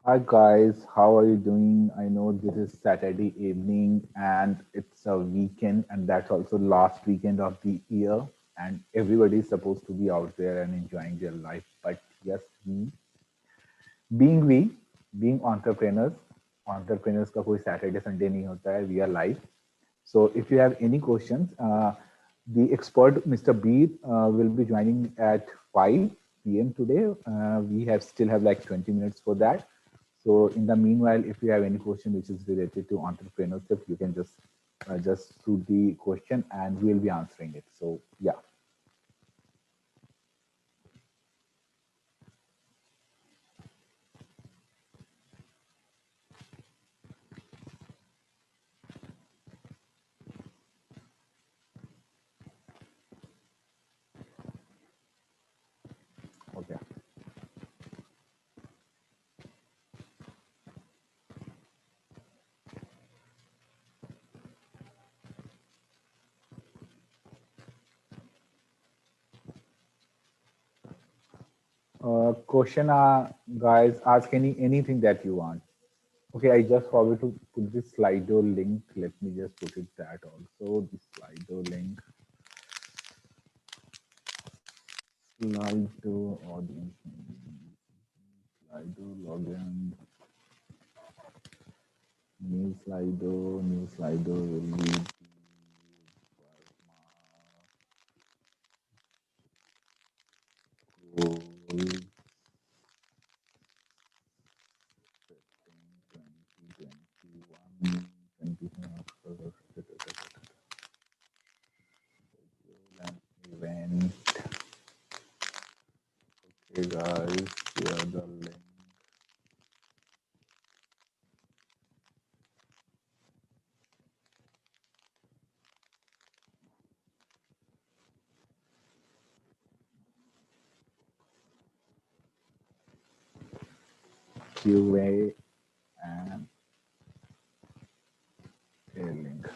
Hi guys, how are you doing? I know this is Saturday evening and it's a weekend, and that's also last weekend of the year, and everybody is supposed to be out there and enjoying their life. But yes, we being entrepreneurs, entrepreneurs का कोई Saturday Sunday नहीं होता है. We are live. So if you have any questions, the expert Mr. Beer will be joining at 5 p.m. today. We have still have like 20 minutes for that. So in the meanwhile, if you have any question which is related to entrepreneurship, you can just shoot the question and we'll be answering it. So yeah, okay. Question, guys, ask anything that you want. Okay, I just forgot to put this Slido link. Let me just put it that also. The Slido link, Slido audience, Slido login, new Slido will be goal 2021, event. Okay, guys, share the link. QA and a link.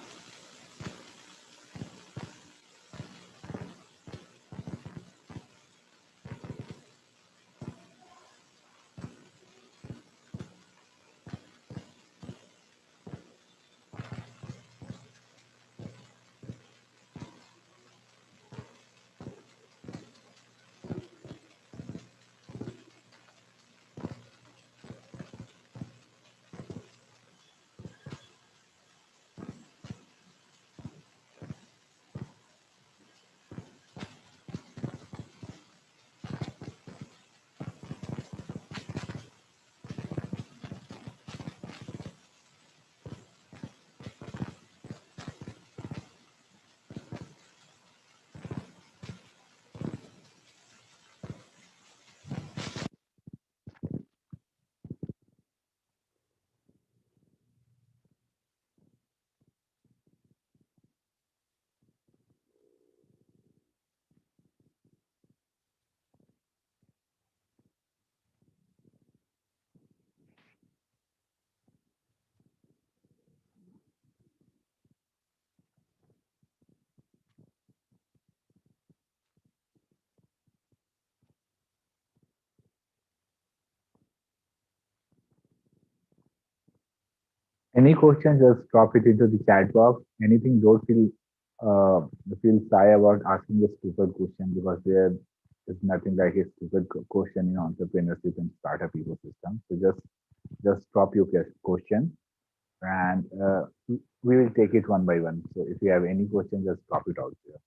Any question, just drop it into the chat box. Anything, don't feel shy about asking a stupid question, because there is nothing like a stupid question in entrepreneurship and startup ecosystem. So just drop your question, and we will take it one by one. So if you have any question, just drop it out there.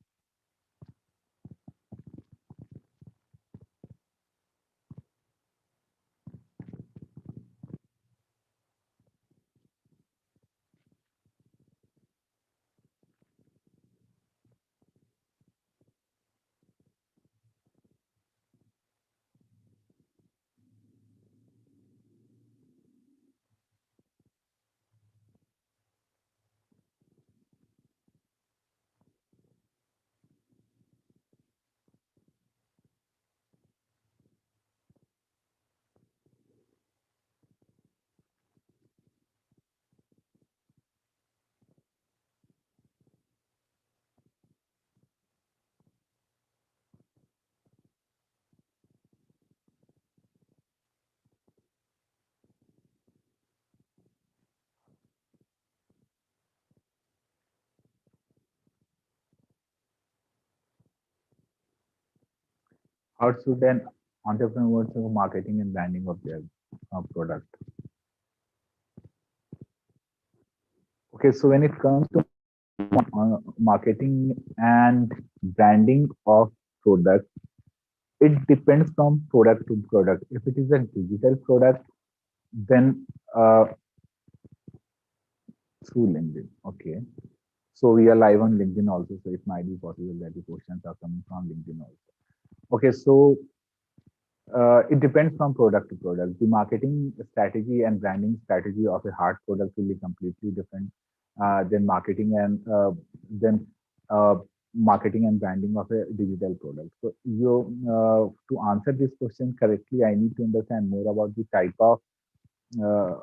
How should an entrepreneur do marketing and branding of their product? Okay, so when it comes to marketing and branding of product, it depends from product to product. If it is a digital product, then through LinkedIn. Okay. So we are live on LinkedIn also. So it might be possible that the questions are coming from LinkedIn also. Okay. So it depends from product to product. The marketing strategy and branding strategy of a hard product will be completely different than then uh, marketing and branding of a digital product. So you to answer this question correctly, I need to understand more about the type of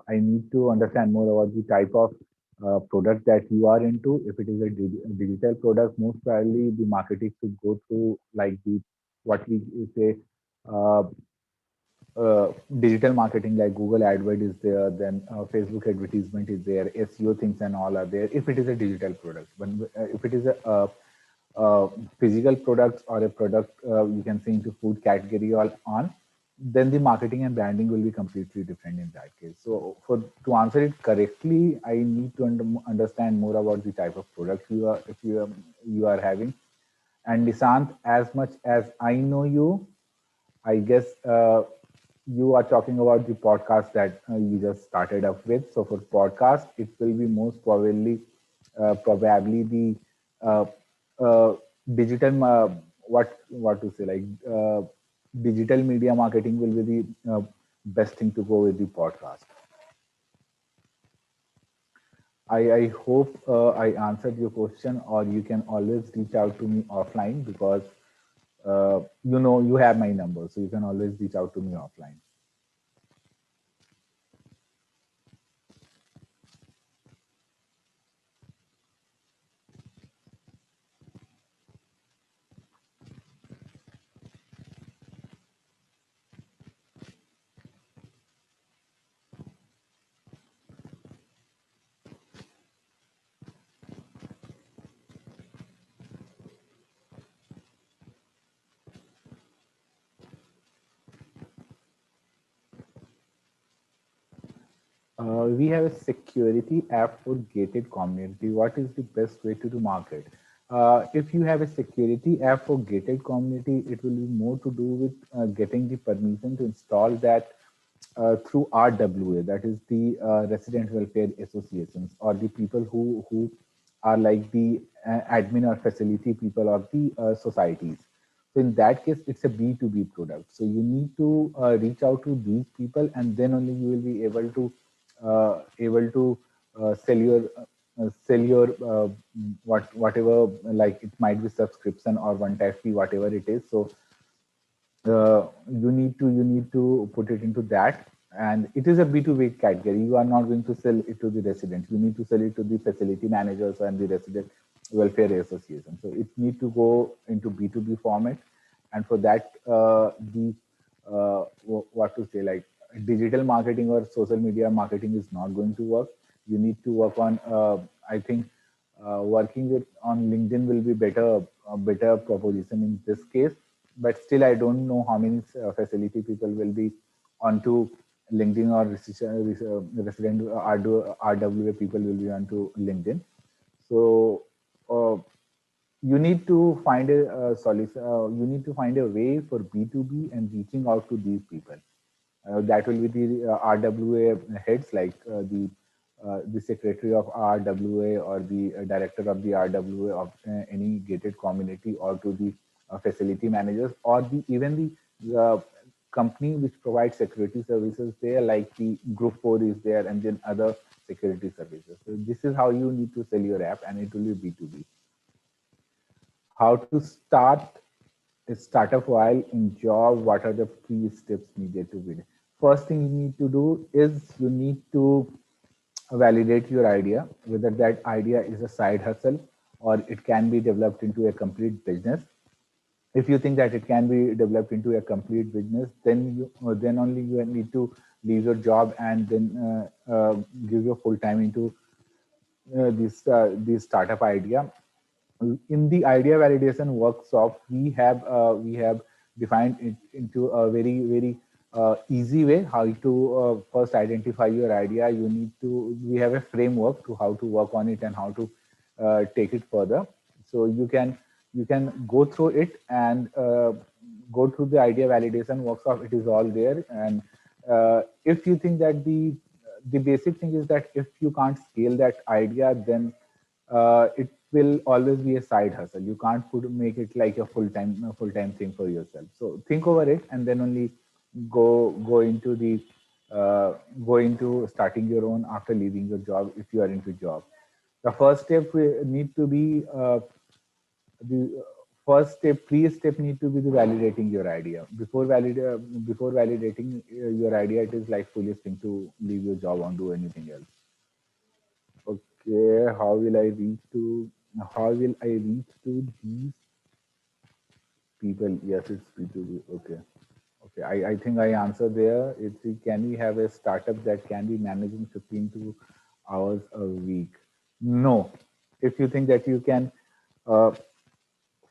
I need to understand more about the type of product that you are into. If it is a digital product, most probably the marketing should go through like the what we say uh, digital marketing like Google AdWord is there, then Facebook advertisement is there, SEO things and all are there. If it is a digital product, but if it is a physical products or a product you can say into food category or on, then the marketing and branding will be completely different in that case. So for to answer it correctly, I need to understand more about the type of product you are if you are having. And Nishant, as much as I know you, I guess you are talking about the podcast that you just started up with. So for podcast, it will be most probably the uh, uh, digital what to say like digital media marketing will be the best thing to go with the podcast. I hope I answered your question, or you can always reach out to me offline because you have my number, so you can always reach out to me offline. We have a security app for gated community. What is the best way to do market? If you have a security app for gated community, it will be more to do with getting the permission to install that through RWA, that is the Resident Welfare Associations, or the people who are like the admin or facility people of the societies. So in that case, it's a B2B product. So you need to reach out to these people, and then only you will be able to sell your whatever, like it might be subscription or one time fee, whatever it is. So you need to put it into that, and it is a B2B category. You are not going to sell it to the residents. You need to sell it to the facility managers and the resident welfare association. So it need to go into B2B format, and for that the what to say like digital marketing or social media marketing is not going to work. You need to work on I think working with on LinkedIn will be better proposition in this case. But still, I don't know how many facility people will be onto LinkedIn, or resident RWA people will be onto LinkedIn. So uh, you need to find a solution. You need to find a way for B2B and reaching out to these people. That will be the RWA heads, like the secretary of RWA or the director of the RWA of any gated community, or to the facility managers, or the even the company which provides security services there, like the Group 4 is there, and then other security services. So this is how you need to sell your app, and it will be B2B. How to start a startup while in job? What are the key steps needed to be? First thing you need to do is you need to validate your idea, whether that idea is a side hustle or it can be developed into a complete business. If you think that it can be developed into a complete business, then only you need to leave your job and then give your full time into this startup idea. In the idea validation workshop, we have defined it into a very easy way how to first identify your idea. You need to, we have a framework to how to work on it and how to take it further. So you can go through it and go through the idea validation workshop. It is all there. And if you think that the basic thing is that if you can't scale that idea, then it will always be a side hustle. You can't make it like a full time thing for yourself. So think over it and then only go into the go into starting your own after leaving your job if you are into job. The first step need to be the first step, pre-step need to be the validating your idea. Before validating your idea, it is like foolish thing to leave your job and do anything else. Okay, how will I reach to these people? Yes, it's B2B. Okay. Okay, I think I answered there. It's, can we have a startup that can be managing 15 to hours a week? No. If you think that you can, uh,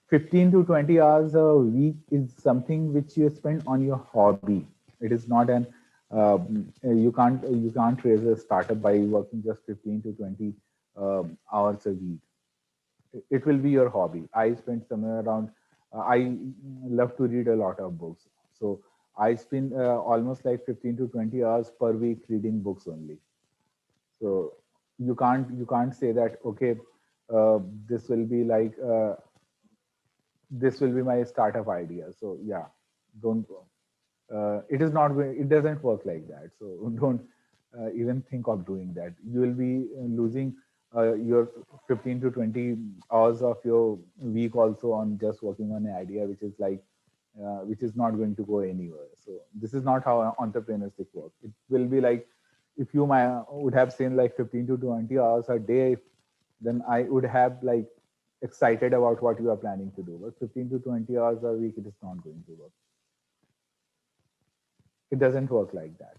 15 to 20 hours a week is something which you spend on your hobby. It is not an, you can't raise a startup by working just 15 to 20 hours a week. It will be your hobby. I spend somewhere around, I love to read a lot of books. So I spend almost like 15 to 20 hours per week reading books only. So you can't say that, okay, uh, this will be like this will be my startup idea. So yeah, don't. It is not. It doesn't work like that. So don't even think of doing that. You will be losing your 15 to 20 hours of your week also on just working on an idea, which is like which is not going to go anywhere. So this is not how entrepreneurship works. It will be like if you would have seen like 15 to 20 hours a day, then I would have like excited about what you are planning to do. But 15 to 20 hours a week, it is not going to work. It doesn't work like that.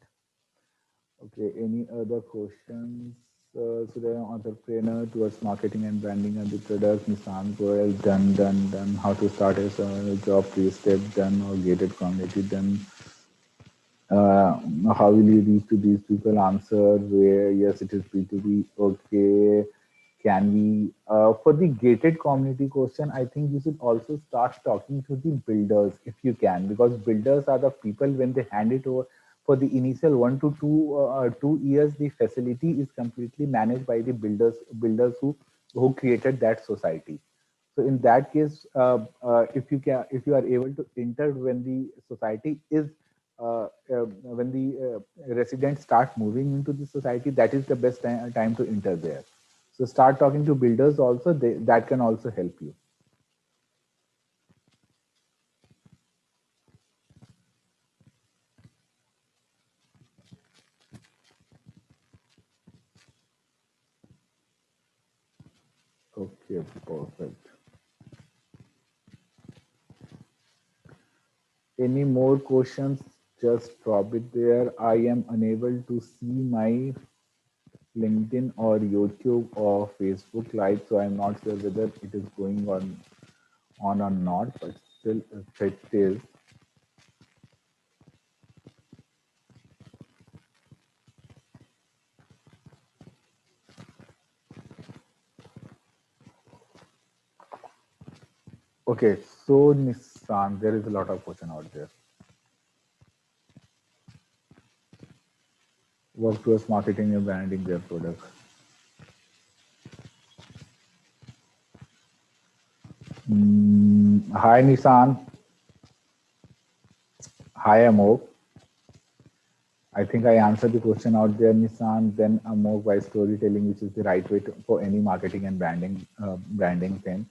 Okay, any other questions? So the entrepreneur towards marketing and branding of the product, Nissan Goel, done. How to start a job, three-step, done, or gated community, done. Uh, how will you reach to these people? Answer where yes, it is B2B. Okay, can we for the gated community question? I think you should also start talking to the builders if you can, because builders are the people when they hand it over for the initial 1 to 2 years. The facility is completely managed by the builders who created that society. So in that case, if you are able to enter when the society is when the residents start moving into the society, that is the best time to enter there. So start talking to builders also. That can also help you. Okay, perfect. Any more questions? Just drop it there. I am unable to see my LinkedIn or YouTube or Facebook live, so I'm not sure whether it is going on or not. But still, if it is, okay. So Nissan, there is a lot of question out there. Work towards marketing and branding their products. Hi Nissan. Hi Amok. I think I answered the question out there, Nissan. Then Amok, by storytelling, which is the right way for any marketing and branding thing.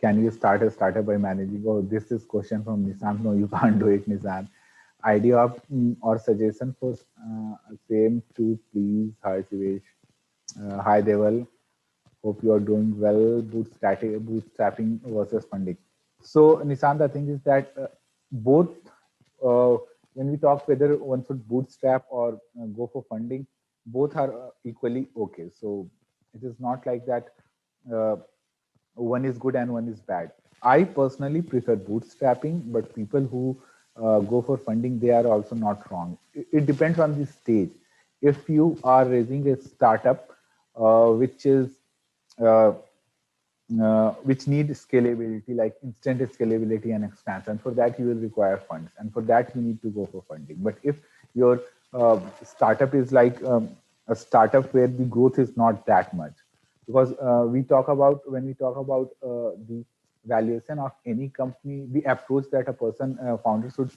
Can you start a startup by managing? Oh, this is question from Nissan. No, you can't do it, Nissan. Idea of, or suggestion for same to please. Hi Sivesh. Hi Deval. Hope you are doing well. Bootstrapping versus funding. So, Nissan, the thing is that both, when we talk whether one should bootstrap or go for funding, both are equally okay. So, it is not like that. Uh, one is good and one is bad. I personally prefer bootstrapping, but people who go for funding, they are also not wrong. It depends on the stage. If you are raising a startup, which is uh, which need scalability, like instant scalability and expansion. For that, you will require funds, and for that, you need to go for funding. But if your startup is like a startup where the growth is not that much, because we talk about when we talk about the valuation of any company, the approach that a person founder should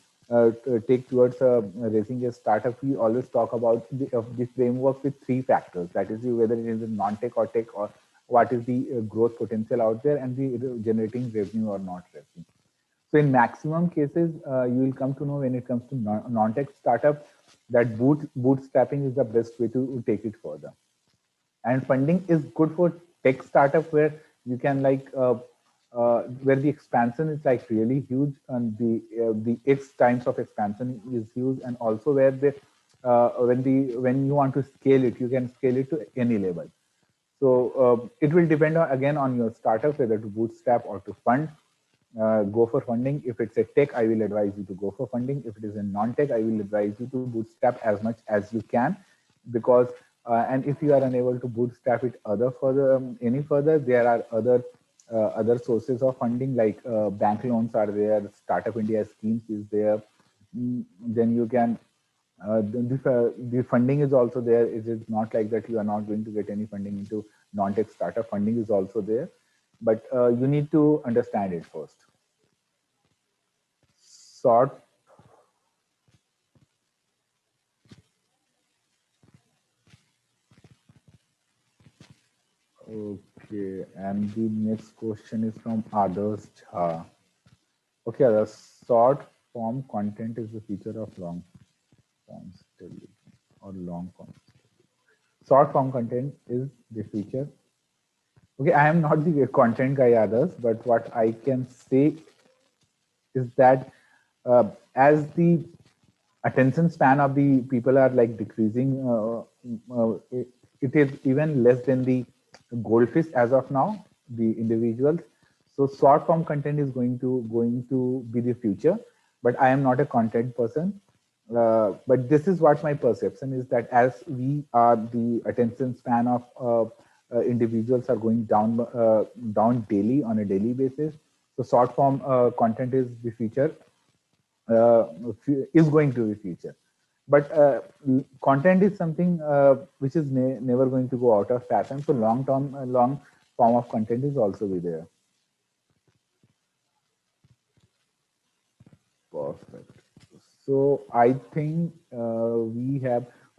take towards raising a startup, we always talk about the framework with three factors. That is, whether it is a non-tech or tech, or what is the growth potential out there, and the generating revenue or not revenue. So in maximum cases, you will come to know when it comes to non-tech startup that bootstrapping is the best way to take it further. And funding is good for tech startup where you can like where the expansion is like really huge, and the X times of expansion is huge, and also where the when you want to scale it, you can scale it to any level. So it will depend on, again, on your startup whether to bootstrap or to fund. Go for funding. If it's a tech, I will advise you to go for funding. If it is a non-tech, I will advise you to bootstrap as much as you can, because and if you are unable to bootstrap it any further, there are other sources of funding, like bank loans are there, Startup India schemes is there. Then you can the funding is also there. It is not like that you are not going to get any funding into non-tech startup. Funding is also there, but you need to understand it first. Sort. Okay, and the next question is from Adarsh Jha. Okay, the short form content is the feature of long form stability or long form. Short form content is the feature. Okay, I am not the content guy, others, but what I can say is that as the attention span of the people are like decreasing, it is even less than the goldfish as of now, the individuals. So short form content is going to be the future, but I am not a content person. But this is what my perception is, that as we are, the attention span of individuals are going down daily on a daily basis. So short form content is the future, uh, is going to be future. But content is something which is never going to go out of fashion. So long form of content is also be there. Perfect. So I think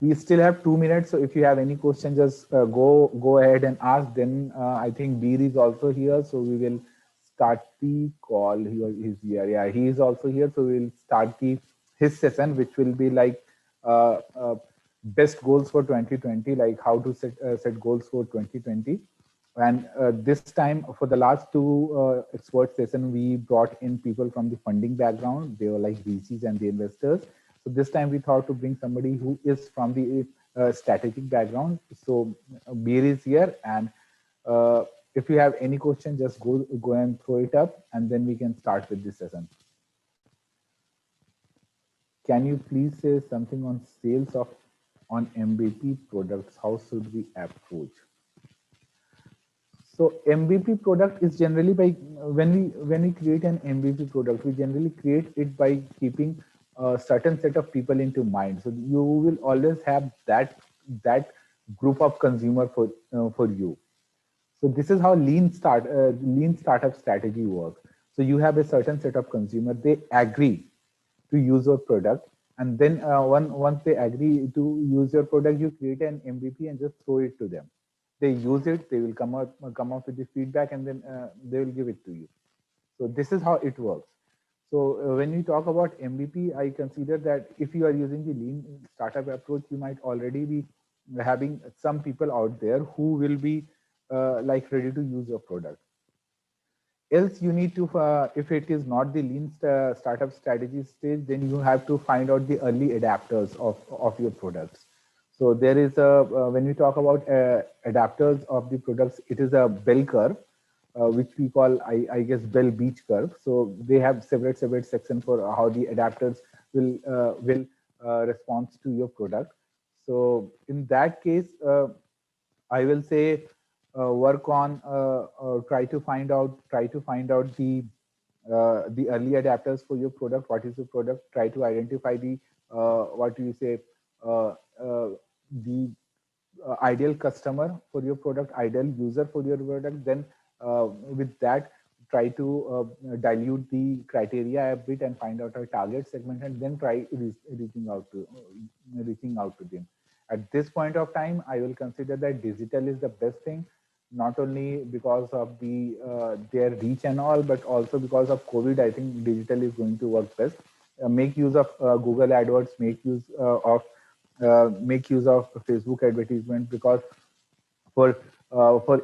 we still have 2 minutes. So if you have any question, just go ahead and ask. Then I think Beer is also here, so we will start the call. He's here. Yeah, he is also here. So we'll start the his session, which will be like uh, uh, best goals for 2020, like how to set goals for 2020. And this time, for the last two expert session, we brought in people from the funding background. They were like VCs and the investors. So this time we thought to bring somebody who is from the strategic background. So Beer is here, and uh, if you have any question, just go and throw it up, and then we can start with this session. Can you please say something on sales of on MVP products? How should we approach? So MVP product is generally by when we create an MVP product, we generally create it by keeping a certain set of people into mind. So you will always have that group of consumer for you. So this is how lean startup strategy works. So you have a certain set of consumer, they agree to use your product, and then once they agree to use your product, you create an MVP and just throw it to them. They use it, they will come up with the feedback, and then they will give it to you. So this is how it works. So when we talk about MVP, I consider that if you are using the lean startup approach, you might already be having some people out there who will be like ready to use your product. Else you need to if it is not the lean startup strategy stage, then you have to find out the early adapters of your products. So there is a when we talk about adapters of the products, it is a bell curve. which we call, I guess, Bell Beach curve. So they have separate section for how the adapters will respond to your product. So in that case, I will say work on try to find out the early adapters for your product. What is your product? Try to identify the what do you say uh, uh, the ideal customer for your product, ideal user for your product. Then with that, try to dilute the criteria a bit and find out a target segment, and then try reaching out to them. At this point of time, I will consider that digital is the best thing, not only because of their reach and all, but also because of COVID. I think digital is going to work best. Make use of Google AdWords, make use of Facebook advertisement, because for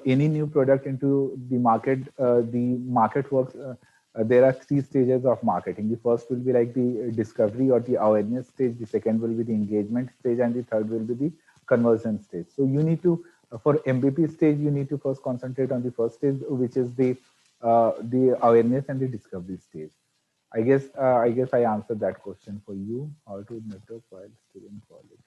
any new product into the market works. There are three stages of marketing. The first will be like the discovery or the awareness stage. The second will be the engagement stage, and the third will be the conversion stage. So you need to, for MVP stage, you need to first concentrate on the first stage, which is the awareness and the discovery stage. I guess I answered that question for you. How to network while still in college.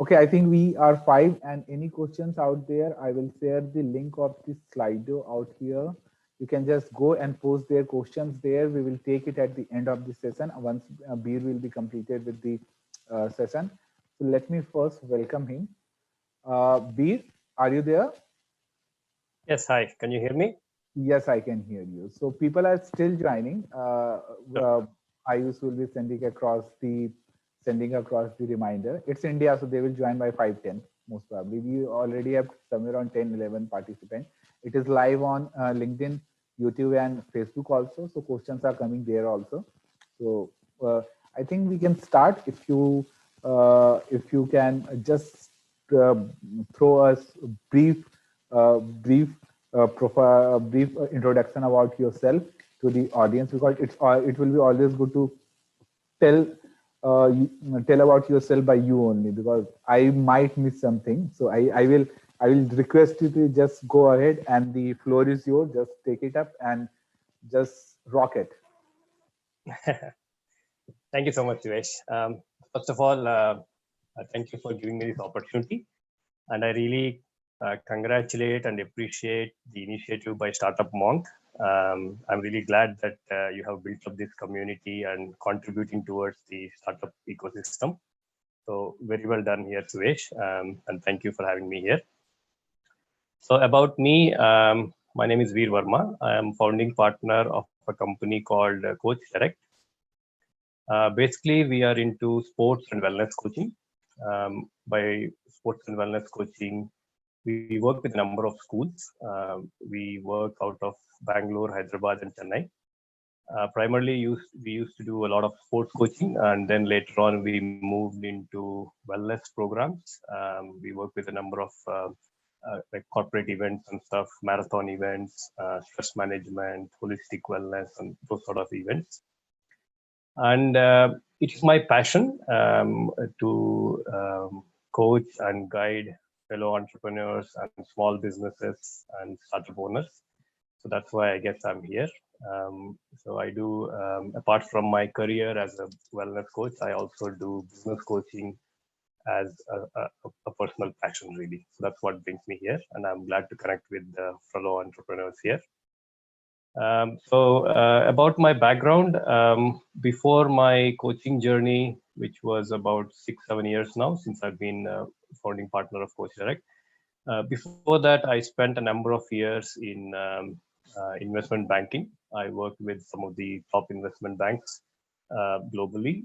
Okay, I think we are five, and any questions out there, I will share the link of the Slido out here. You can just go and post their questions there. We will take it at the end of the session once Beer will be completed with the session. So let me first welcome him. Beer, are you there? Yes, hi. Can you hear me? Yes, I can hear you. So people are still joining. Ayush will be sending across the reminder. It's India, so they will join by 5:10 most probably. We already have somewhere around 10, 11 participants. It is live on LinkedIn, YouTube, and Facebook also. So questions are coming there also. So I think we can start if you can just throw us a brief introduction about yourself to the audience, because it will be always good to tell tell about yourself by you only, because I might miss something. So I will request you to just go ahead, and the floor is yours. Just take it up and just rock it. Thank you so much, Suresh. First of all, thank you for giving me this opportunity. And I really congratulate and appreciate the initiative by Startup Monk. I'm really glad that you have built up this community and contributing towards the startup ecosystem. So very well done here, Suresh. And thank you for having me here. So about me, my name is Veer Verma. I am founding partner of a company called Coach Direct. Basically, we are into sports and wellness coaching. By sports and wellness coaching, we work with a number of schools. We work out of Bangalore, Hyderabad, and Chennai. Primarily, we used to do a lot of sports coaching, and then later on, we moved into wellness programs. We work with a number of like corporate events and stuff, marathon events, stress management, holistic wellness, and those sort of events. And it is my passion to coach and guide fellow entrepreneurs and small businesses and startup owners. So that's why I guess I'm here. So I do, apart from my career as a wellness coach, I also do business coaching as a personal passion, really. So that's what brings me here. And I'm glad to connect with the fellow entrepreneurs here. So about my background, before my coaching journey, which was about 6-7 years now since I've been founding partner of Coach Direct. Before that, I spent a number of years in investment banking. I worked with some of the top investment banks globally.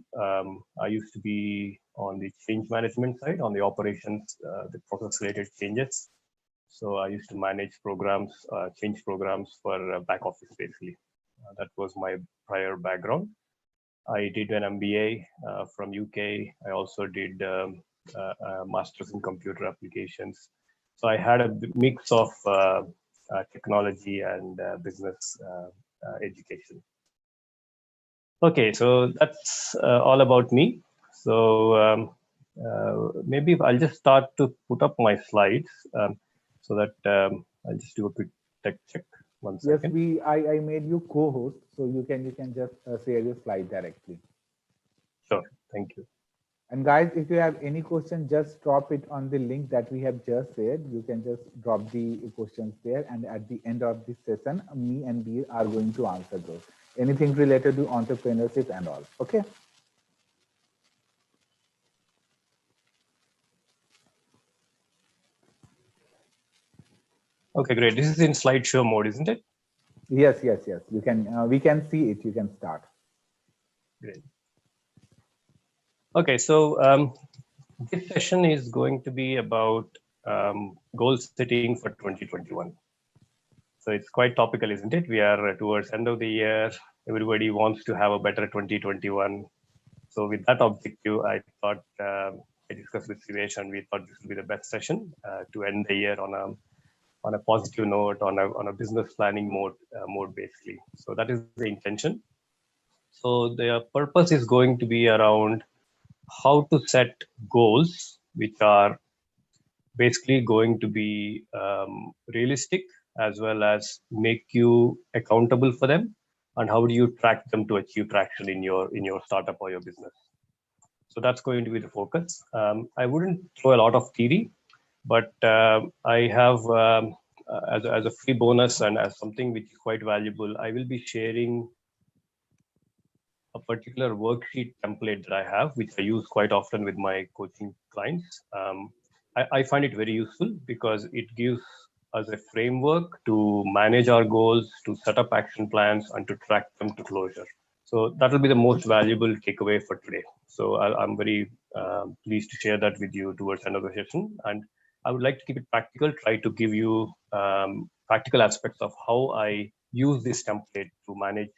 I used to be on the change management side, on the operations, the process-related changes. So I used to manage programs, change programs for back office, basically. That was my prior background. I did an MBA from UK. I also did a master's in computer applications. So I had a mix of technology and business education. Okay, so that's all about me. So maybe I'll just start to put up my slides so that I'll just do a quick tech check. One Yes, second. I made you co-host, so you can just share your slide directly. Sure. Thank you. And guys, if you have any question, just drop it on the link that we have just shared. You can just drop the questions there, and at the end of this session, me and Beer are going to answer those. Anything related to entrepreneurship and all. Okay. Okay, great. This is in slideshow mode, isn't it? Yes, yes, yes. You can. We can see it. You can start. Great. Okay, so this session is going to be about goal setting for 2021. So it's quite topical, isn't it? We are towards end of the year. Everybody wants to have a better 2021. So with that objective, I thought I discussed with Sivesh, and we thought this would be the best session to end the year on a positive note, on a business planning mode basically. So that is the intention. So the purpose is going to be around how to set goals which are basically going to be realistic, as well as make you accountable for them, and how do you track them to achieve traction in your startup or your business. So that's going to be the focus. I wouldn't throw a lot of theory, but I have as a free bonus and as something which is quite valuable, I will be sharing a particular worksheet template that I have, which I use quite often with my coaching clients. I find it very useful because it gives us a framework to manage our goals, to set up action plans, and to track them to closure. So that will be the most valuable takeaway for today. So I'm very pleased to share that with you towards another session. And I would like to keep it practical, try to give you practical aspects of how I use this template to manage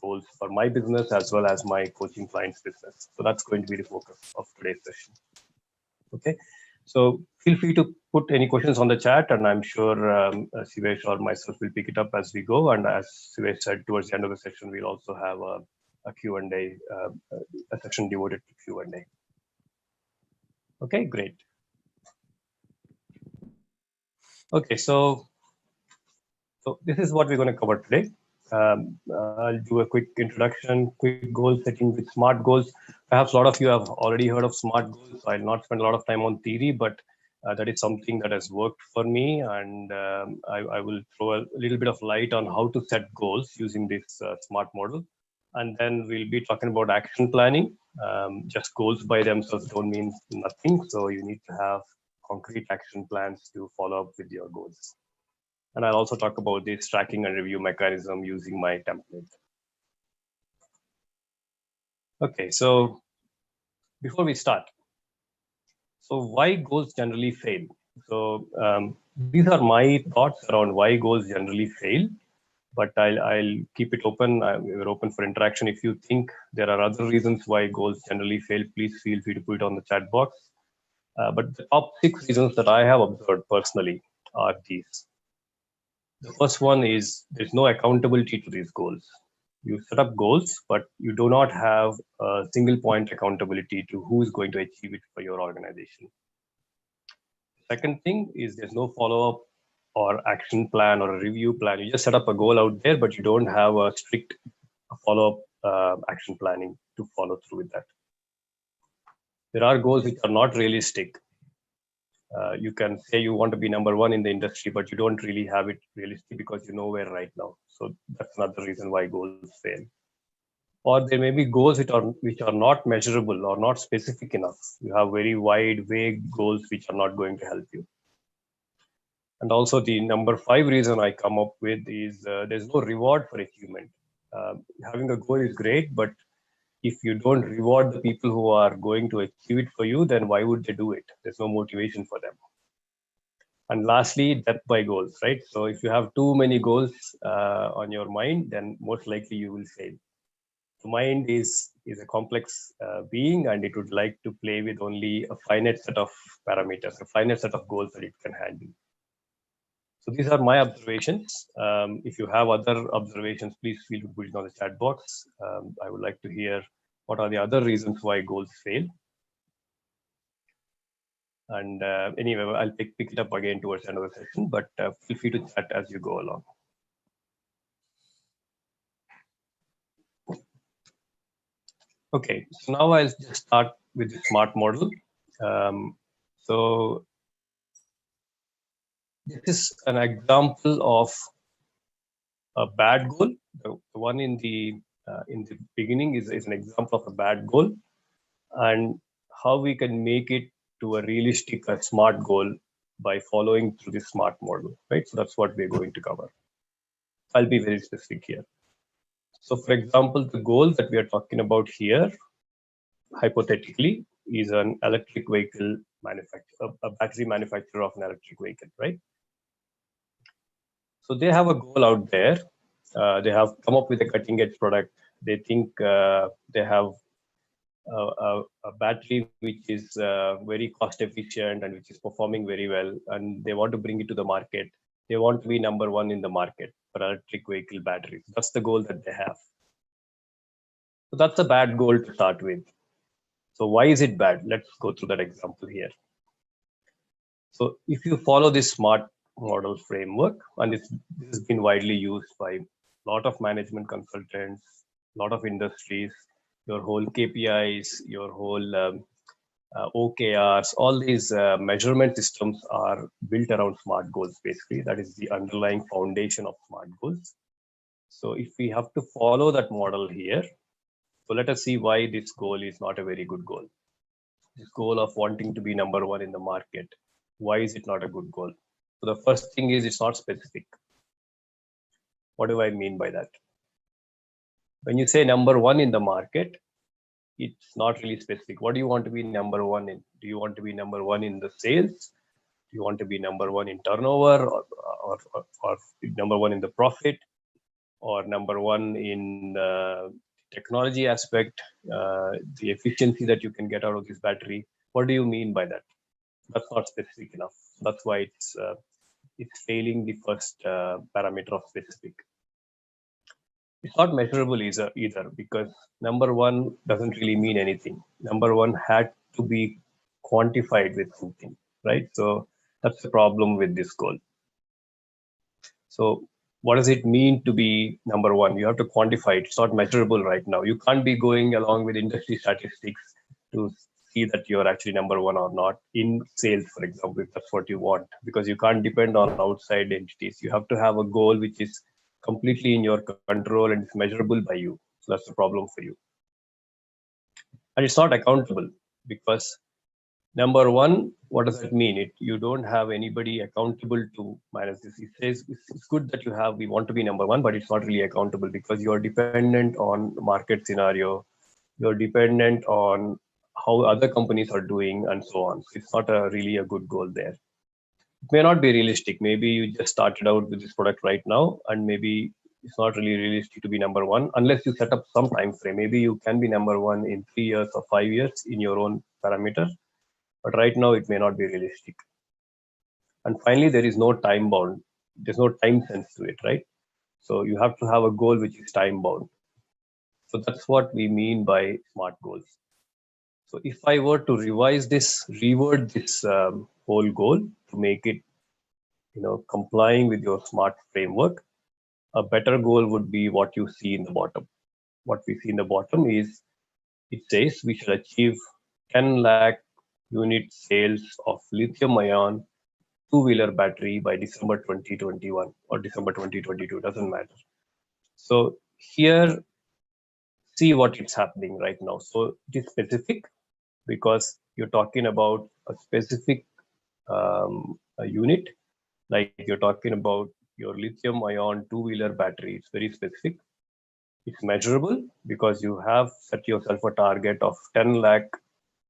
goals for my business as well as my coaching clients' business. So that's going to be the focus of today's session. Okay. So feel free to put any questions on the chat, and I'm sure Sivesh or myself will pick it up as we go. And as Sivesh said, towards the end of the session, we'll also have a Q&A, a section devoted to Q&A. Okay, great. Okay, so this is what we're going to cover today. I'll do a quick introduction, quick goal setting with SMART goals. Perhaps a lot of you have already heard of SMART goals. I'll not spend a lot of time on theory, but that is something that has worked for me, and I will throw a little bit of light on how to set goals using this SMART model. And then we'll be talking about action planning. Just goals by themselves don't mean nothing, so you need to have concrete action plans to follow up with your goals. And I'll also talk about this tracking and review mechanism using my template. Okay, so before we start, so why goals generally fail? So these are my thoughts around why goals generally fail, but I'll keep it open. We're open for interaction. If you think there are other reasons why goals generally fail, please feel free to put it on the chat box. But the top 6 reasons that I have observed personally are these. The first one is there's no accountability to these goals. You set up goals, but you do not have a single point accountability to who is going to achieve it for your organization. Second thing is there's no follow-up or action plan or a review plan. You just set up a goal out there, but you don't have a strict follow-up action planning to follow through with that. There are goals which are not realistic. You can say you want to be number 1 in the industry, but you don't really have it realistic because you're nowhere right now. So that's another reason why goals fail. Or there may be goals which are not measurable or not specific enough. You have very wide, vague goals which are not going to help you. And also the number 5 reason I come up with is there's no reward for achievement. Having a goal is great, but if you don't reward the people who are going to achieve it for you, then why would they do it? There's no motivation for them. And lastly, death by goals, right? So if you have too many goals on your mind, then most likely you will fail. The mind is a complex being, and it would like to play with only a finite set of parameters, a finite set of goals that it can handle. So these are my observations. If you have other observations, please feel free to put it on the chat box. I would like to hear what are the other reasons why goals fail. And anyway, I'll pick it up again towards the end of the session, but feel free to chat as you go along. Okay, so now I'll just start with the SMART model. So this is an example of a bad goal. The one in the beginning is an example of a bad goal, and how we can make it to a realistic, a smart goal by following through the SMART model, right? So that's what we're going to cover. I'll be very specific here. So for example, the goal that we are talking about here, hypothetically, is an electric vehicle manufacturer, a battery manufacturer of an electric vehicle, right? So they have a goal out there. They have come up with a cutting edge product. They think they have a battery which is very cost efficient and which is performing very well, and they want to bring it to the market. They want to be number one in the market for electric vehicle batteries. That's the goal that they have. So that's a bad goal to start with. So why is it bad? Let's go through that example here. So if you follow this SMART model framework, and this has been widely used by a lot of management consultants, a lot of industries, your whole KPIs, your whole OKRs, all these measurement systems are built around SMART goals, basically. That is the underlying foundation of SMART goals. So if we have to follow that model here, so let us see why this goal is not a very good goal. This goal of wanting to be number one in the market, why is it not a good goal? So the first thing is it's not specific. What do I mean by that? When you say number one in the market, it's not really specific. What do you want to be number one in? Do you want to be number one in the sales? Do you want to be number one in turnover, or number one in the profit, or number one in technology aspect, the efficiency that you can get out of this battery? What do you mean by that? That's not specific enough. That's why it's failing the first parameter of specific. It's not measurable either, because number one doesn't really mean anything. Number one had to be quantified with something, right? So that's the problem with this goal. So what does it mean to be number one? You have to quantify it. It's not measurable right now. You can't be going along with industry statistics to see that you're actually number one or not in sales, for example, if that's what you want, because you can't depend on outside entities. You have to have a goal which is completely in your control and it's measurable by you. So that's the problem for you. And it's not accountable, because number one, what does that mean? You don't have anybody accountable to manage this. It says it's good that we want to be number one, but it's not really accountable, because you're dependent on market scenario. You're dependent on how other companies are doing and so on. So it's not really a good goal there. It may not be realistic. Maybe you just started out with this product right now, and maybe it's not really realistic to be number one unless you set up some time frame. Maybe you can be number one in 3 years or 5 years in your own parameter, but right now it may not be realistic. And finally, there is no time bound. There's no time sense to it, right? So you have to have a goal which is time bound. So that's what we mean by SMART goals. So if I were to reword this whole goal to make it, complying with your SMART framework, a better goal would be what you see in the bottom. What we see in the bottom is, it says we should achieve 10 lakh unit sales of lithium ion two-wheeler battery by December 2021 or December 2022, doesn't matter. So here, see what is happening right now. So it is specific because you're talking about a specific a unit, like you're talking about your lithium ion two-wheeler battery. It's very specific. It's measurable because you have set yourself a target of 10 lakh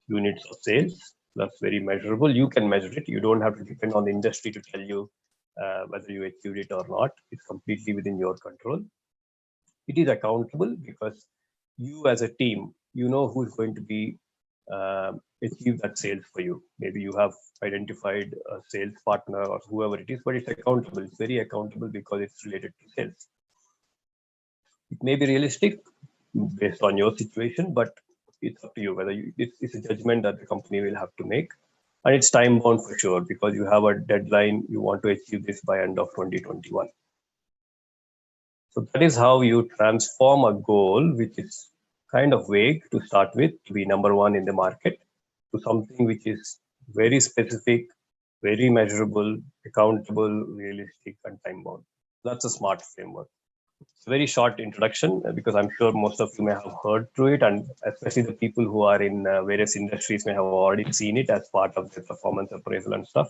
units of sales. That's very measurable. You can measure it. You don't have to depend on the industry to tell you whether you achieved it or not. It's completely within your control. It is accountable because you as a team, you know who's going to be achieve that sales for you. Maybe you have identified a sales partner or whoever it is, but it's accountable. It's very accountable because it's related to sales. It may be realistic based on your situation, but it's up to you whether it's a judgment that the company will have to make. And it's time bound for sure, because you have a deadline. You want to achieve this by end of 2021. So that is how you transform a goal which is kind of vague to start with, to be number one in the market, to something which is very specific, very measurable, accountable, realistic, and time bound. That's a SMART framework. It's a very short introduction because I'm sure most of you may have heard through it, and especially the people who are in various industries may have already seen it as part of their performance appraisal and stuff.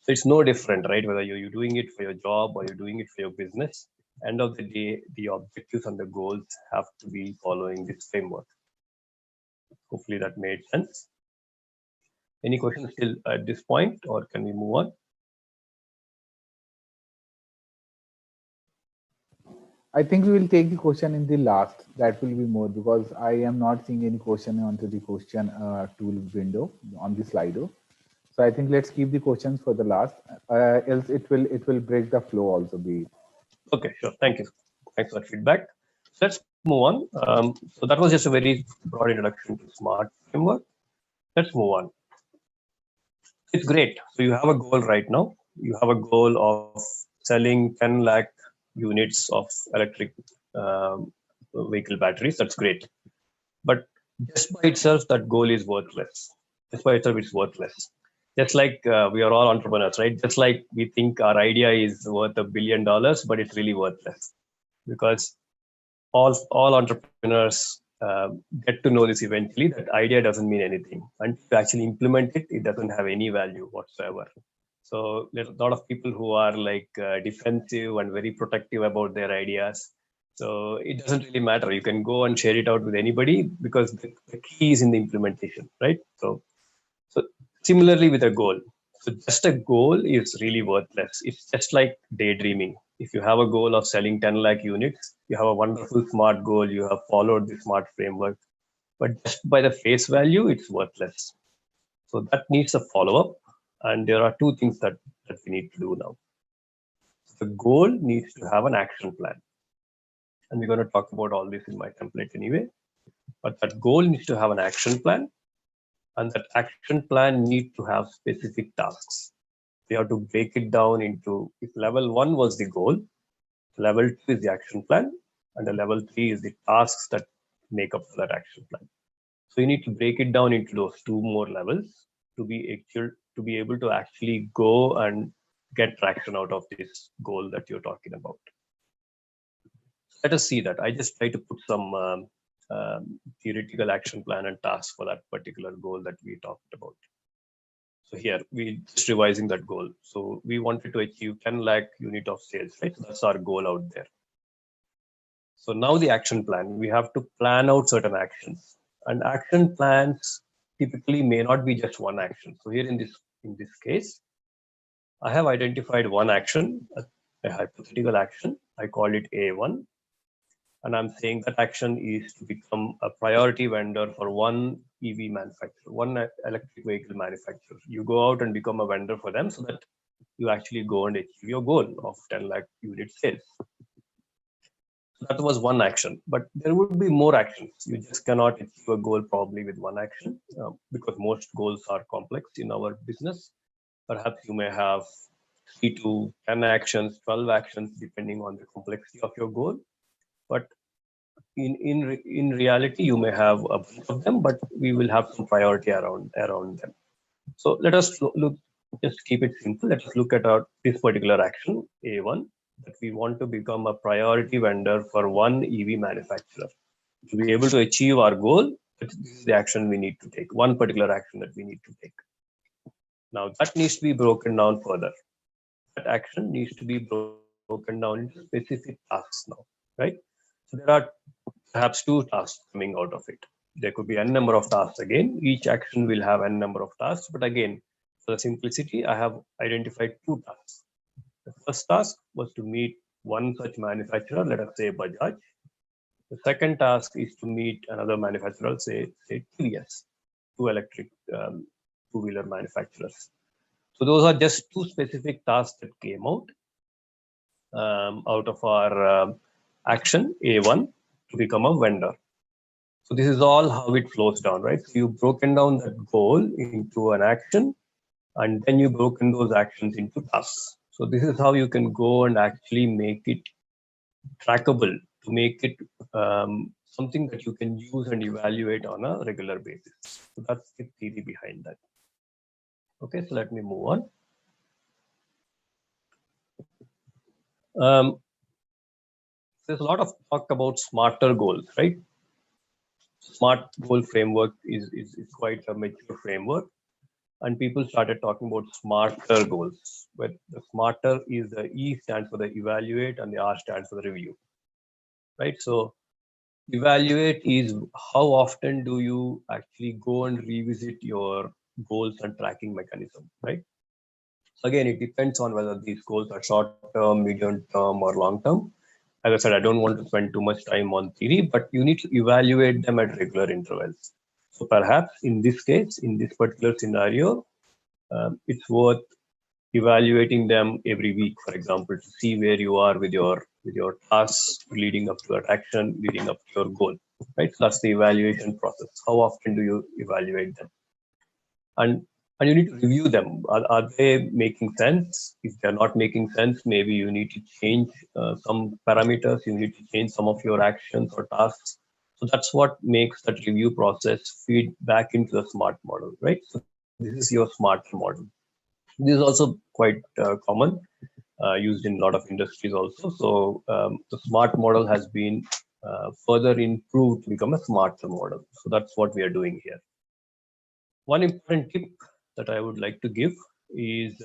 So it's no different, right? Whether you're doing it for your job or you're doing it for your business, end of the day, the objectives and the goals have to be following this framework. Hopefully that made sense. Any questions still at this point, or can we move on? I think we will take the question in the last. That will be more because I am not seeing any question onto the question tool window on the Slido. So I think let's keep the questions for the last. Else it will break the flow also. Be okay, sure. Thank you. Thanks for that feedback. Let's move on. So that was just a very broad introduction to SMART framework. Let's move on. It's great. So you have a goal right now. You have a goal of selling 10 lakh units of electric vehicle batteries. That's great. But just by itself, that goal is worthless. Just by itself, it's worthless. Just like we are all entrepreneurs, right? Just like we think our idea is worth $1 billion, but it's really worthless because all entrepreneurs get to know this eventually, that idea doesn't mean anything. Until you actually implement it, it doesn't have any value whatsoever. So there's a lot of people who are like defensive and very protective about their ideas. So it doesn't really matter. You can go and share it out with anybody because the key is in the implementation, right? So similarly with a goal. So just a goal is really worthless. It's just like daydreaming. If you have a goal of selling 10 lakh units, you have a wonderful SMART goal, you have followed the SMART framework, but just by the face value, it's worthless. So that needs a follow-up. And there are two things that we need to do now. The goal needs to have an action plan. And we're going to talk about all this in my template anyway. But that goal needs to have an action plan. And that action plan needs to have specific tasks. We have to break it down into, if level 1 was the goal, level 2 is the action plan, and the level 3 is the tasks that make up for that action plan. So you need to break it down into those two more levels to be able to actually go and get traction out of this goal that you're talking about. Let us see that. I just try to put some theoretical action plan and tasks for that particular goal that we talked about. So here we're just revising that goal. So we wanted to achieve 10 lakh unit of sales, right? So that's our goal out there. So now the action plan, we have to plan out certain actions, and action plans typically may not be just one action. So here in this case, I have identified one action, a hypothetical action. I call it A1. And I'm saying that action is to become a priority vendor for one EV manufacturer, one electric vehicle manufacturer. You go out and become a vendor for them so that you actually go and achieve your goal of 10 lakh unit sales. So that was one action, but there would be more actions. You just cannot achieve a goal probably with one action because most goals are complex in our business. Perhaps you may have 3 to 10 actions, 12 actions, depending on the complexity of your goal. But in reality, you may have a bunch of them, but we will have some priority around them. So let us look, just keep it simple. Let us look at this particular action, A1, that we want to become a priority vendor for one EV manufacturer. To be able to achieve our goal, this is the action we need to take, one particular action that we need to take. Now that needs to be broken down further. That action needs to be broken down into specific tasks now, right? So there are perhaps 2 tasks coming out of it. There could be n number of tasks again. Each action will have n number of tasks. But again, for the simplicity, I have identified 2 tasks. The first task was to meet one such manufacturer, let us say Bajaj. The second task is to meet another manufacturer, say TVS, 2 electric two-wheeler manufacturers. So those are just 2 specific tasks that came out of our action A1 to become a vendor. So this is all how it flows down, right? So you've broken down that goal into an action, and then you've broken those actions into tasks. So this is how you can go and actually make it trackable, to make it something that you can use and evaluate on a regular basis. So that's the theory behind that. Okay, so let me move on. There's a lot of talk about smarter goals, right? Smart goal framework is quite a mature framework, and people started talking about smarter goals, where the smarter is the E stands for the evaluate and the R stands for the review, right? So evaluate is how often do you actually go and revisit your goals and tracking mechanism, right? So again, it depends on whether these goals are short term, medium term, or long term. As I said, I don't want to spend too much time on theory, but you need to evaluate them at regular intervals. So perhaps in this case, in this particular scenario, it's worth evaluating them every week, for example, to see where you are with your tasks leading up to your action, leading up to your goal, right? So that's the evaluation process. How often do you evaluate them? And you need to review them. Are they making sense? If they're not making sense, maybe you need to change some parameters. You need to change some of your actions or tasks. So that's what makes that review process feed back into the smart model, right? So this is your smart model. This is also quite common, used in a lot of industries also. So the smart model has been further improved to become a smarter model. So that's what we are doing here. One important tip that I would like to give is,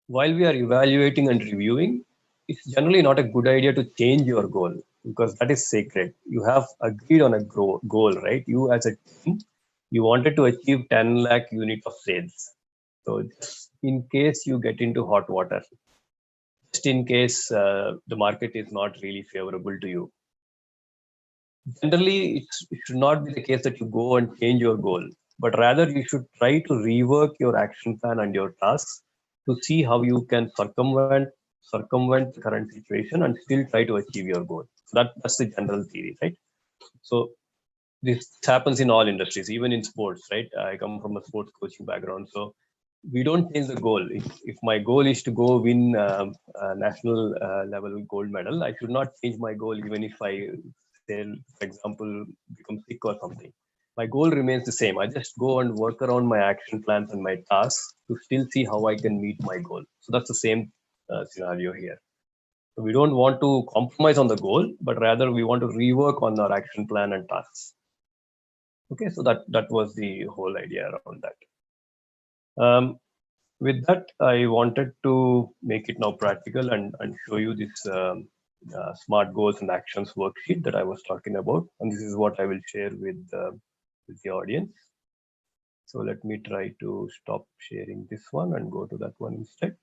while we are evaluating and reviewing, it's generally not a good idea to change your goal, because that is sacred. You have agreed on a goal, right? You as a team, you wanted to achieve 10 lakh units of sales. So just in case you get into hot water, just in case the market is not really favorable to you, generally it should not be the case that you go and change your goal, but rather you should try to rework your action plan and your tasks to see how you can circumvent the current situation and still try to achieve your goal. So that's the general theory, right? So this happens in all industries, even in sports, right? I come from a sports coaching background, so we don't change the goal. If my goal is to go win a national level gold medal, I should not change my goal even if I, say, for example, become sick or something. My goal remains the same. I just go and work around my action plans and my tasks to still see how I can meet my goal. So that's the same scenario here. So we don't want to compromise on the goal, but rather we want to rework on our action plan and tasks. Okay, so that was the whole idea around that. With that, I wanted to make it now practical and show you this smart goals and actions worksheet that I was talking about. And this is what I will share with the audience. So let me try to stop sharing this one and go to that one instead.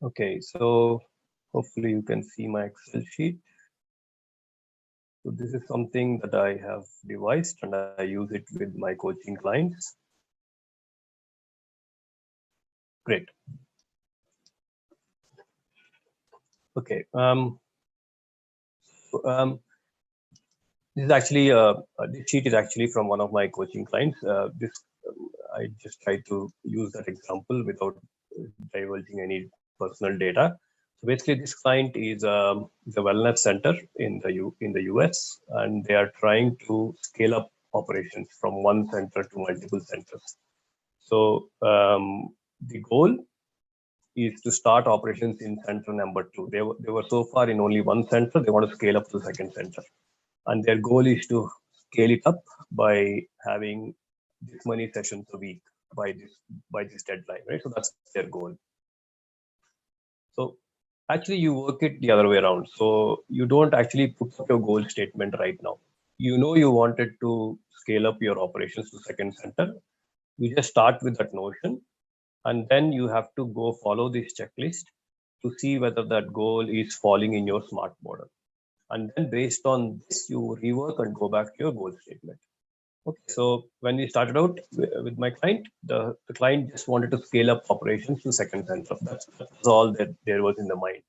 Okay, so hopefully you can see my Excel sheet. So this is something that I have devised and I use it with my coaching clients. Great. Okay. This is actually this sheet is actually from one of my coaching clients. This I just try to use that example without divulging any personal data. So basically, this client is a wellness center in the US, and they are trying to scale up operations from one center to multiple centers. So the goal is to start operations in center number 2. They were so far in only one center. They want to scale up to the second center, and their goal is to scale it up by having this many sessions a week by this deadline, right? So that's their goal. So actually, you work it the other way around. So you don't actually put up your goal statement right now. You know you wanted to scale up your operations to second center. You just start with that notion, and then you have to go follow this checklist to see whether that goal is falling in your smart model. And then based on this, you rework and go back to your goal statement. Okay, so when we started out with my client, the client just wanted to scale up operations to second center. That's all that there was in the mind.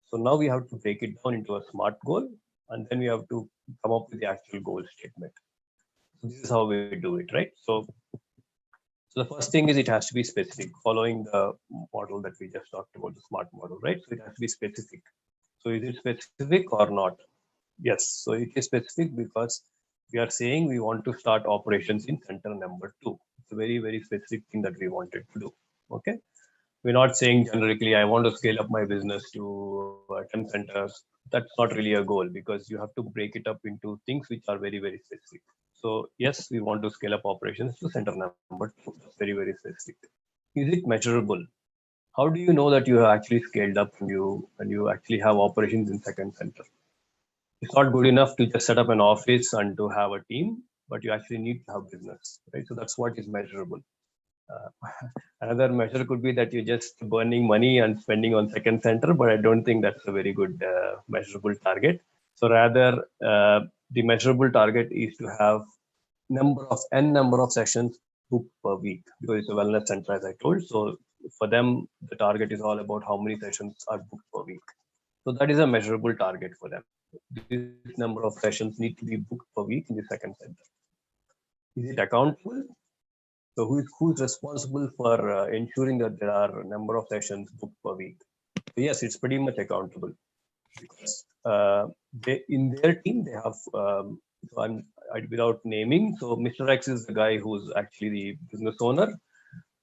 So now we have to break it down into a smart goal, and then we have to come up with the actual goal statement. So this is how we do it, right? So the first thing is it has to be specific, following the model that we just talked about, the SMART model, right? So it has to be specific. So is it specific or not? Yes. So it is specific because we are saying we want to start operations in center number 2. It's a very, very specific thing that we wanted to do. Okay. We're not saying generically, I want to scale up my business to 10 centers. That's not really a goal because you have to break it up into things which are very, very specific. So yes, we want to scale up operations to center number 2. That's very, very specific. Is it measurable? How do you know that you have actually scaled up and you actually have operations in second center? It's not good enough to just set up an office and to have a team, but you actually need to have business, right? So that's what is measurable. Another measure could be that you're just burning money and spending on second center, but I don't think that's a very good measurable target. So rather, the measurable target is to have number of sessions booked per week, because it's a wellness center, as I told. So for them, the target is all about how many sessions are booked per week. So that is a measurable target for them. This number of sessions need to be booked per week in the second center. Is it accountable? So who's responsible for ensuring that there are a number of sessions booked per week? So yes, it's pretty much accountable because they in their team they have. So without naming. So Mr. X is the guy who's actually the business owner,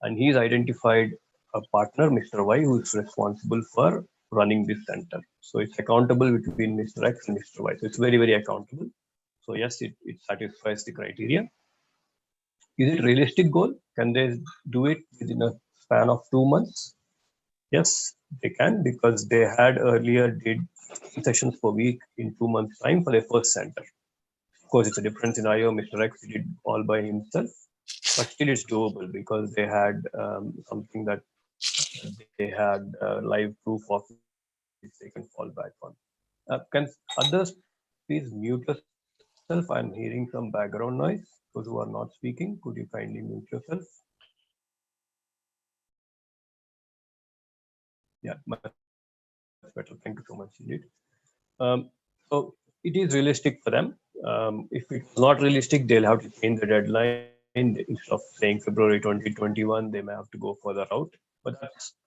and he's identified a partner, Mr. Y, who's responsible for running this center. So it's accountable between Mr. X and Mr. Y. So it's very, very accountable. So yes, it satisfies the criteria. Is it realistic goal? Can they do it within a span of 2 months? Yes, they can, because they had earlier did sessions per week in 2 months' time for their first center. Of course, it's a different scenario. Mr. X did all by himself, but still it's doable because they had something that they had live proof of which they can fall back on. Can others please mute yourself? I'm hearing some background noise. Those who are not speaking, could you kindly mute yourself? Yeah, much better. Thank you so much indeed. So it is realistic for them. If it's not realistic, they'll have to change the deadline. Instead of saying February 2021, they may have to go further out. But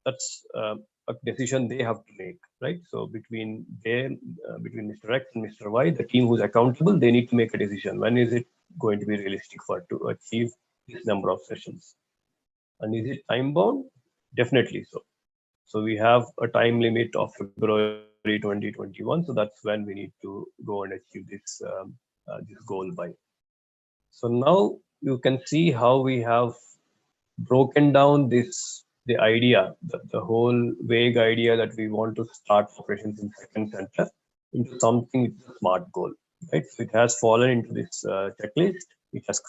that's a decision they have to make, right? So between Mr. X and Mr. Y, the team who's accountable, they need to make a decision. When is it going to be realistic for to achieve this number of sessions? And is it time bound? Definitely so. So we have a time limit of February 2021. So that's when we need to go and achieve this goal by. So now you can see how we have broken down the idea, the whole vague idea that we want to start operations in second center into something which is a smart goal, right? So it has fallen into this checklist. It has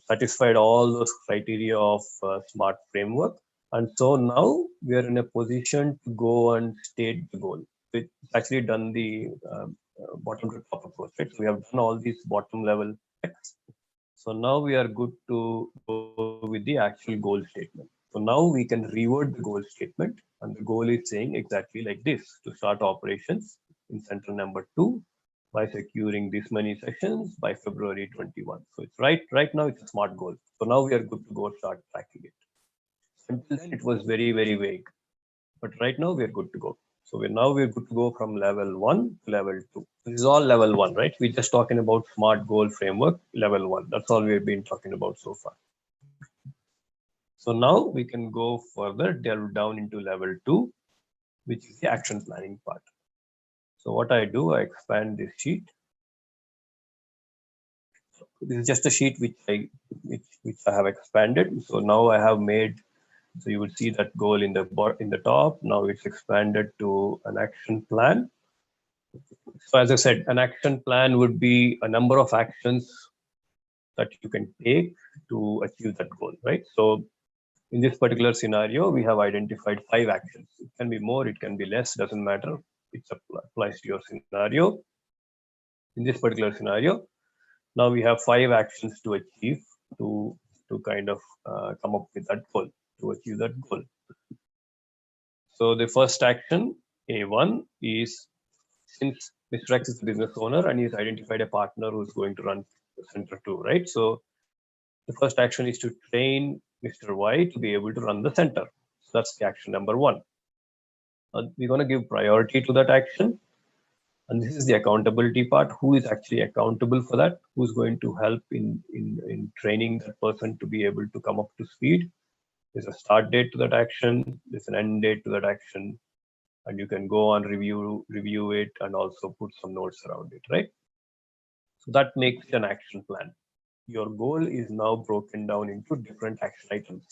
satisfied all those criteria of smart framework. And so now we are in a position to go and state the goal. It's actually done the bottom to top approach, right? So we have done all these bottom level checks. So now we are good to go with the actual goal statement. So now we can reword the goal statement, and the goal is saying exactly like this: to start operations in center number 2 by securing this many sessions by February 21. So it's right now it's a smart goal. So now we are good to go start tracking it. Until then it was very, very vague, but right now we're good to go. So we're good to go from level 1 to level 2. This is all level 1, right? We're just talking about smart goal framework level 1. That's all we've been talking about so far. So now we can go further, delve down into level 2, which is the action planning part. So what I do, I expand this sheet. This is just a sheet which I have expanded. So now I have made. So you would see that goal in the top. Now it's expanded to an action plan. So as I said, an action plan would be a number of actions that you can take to achieve that goal, right? So in this particular scenario, we have identified 5 actions. It can be more, it can be less, doesn't matter. It applies to your scenario. In this particular scenario, now we have 5 actions to achieve to kind of come up with that goal, to achieve that goal. So the first action, A1, is since Mr. X is the business owner and he's identified a partner who's going to run center 2, right? So the first action is to train Mr. Y to be able to run the center. So that's the action number 1. We're going to give priority to that action. And this is the accountability part. Who is actually accountable for that? Who's going to help in training that person to be able to come up to speed? There's a start date to that action. There's an end date to that action. And you can go on review it and also put some notes around it, right? So that makes an action plan. Your goal is now broken down into different action items.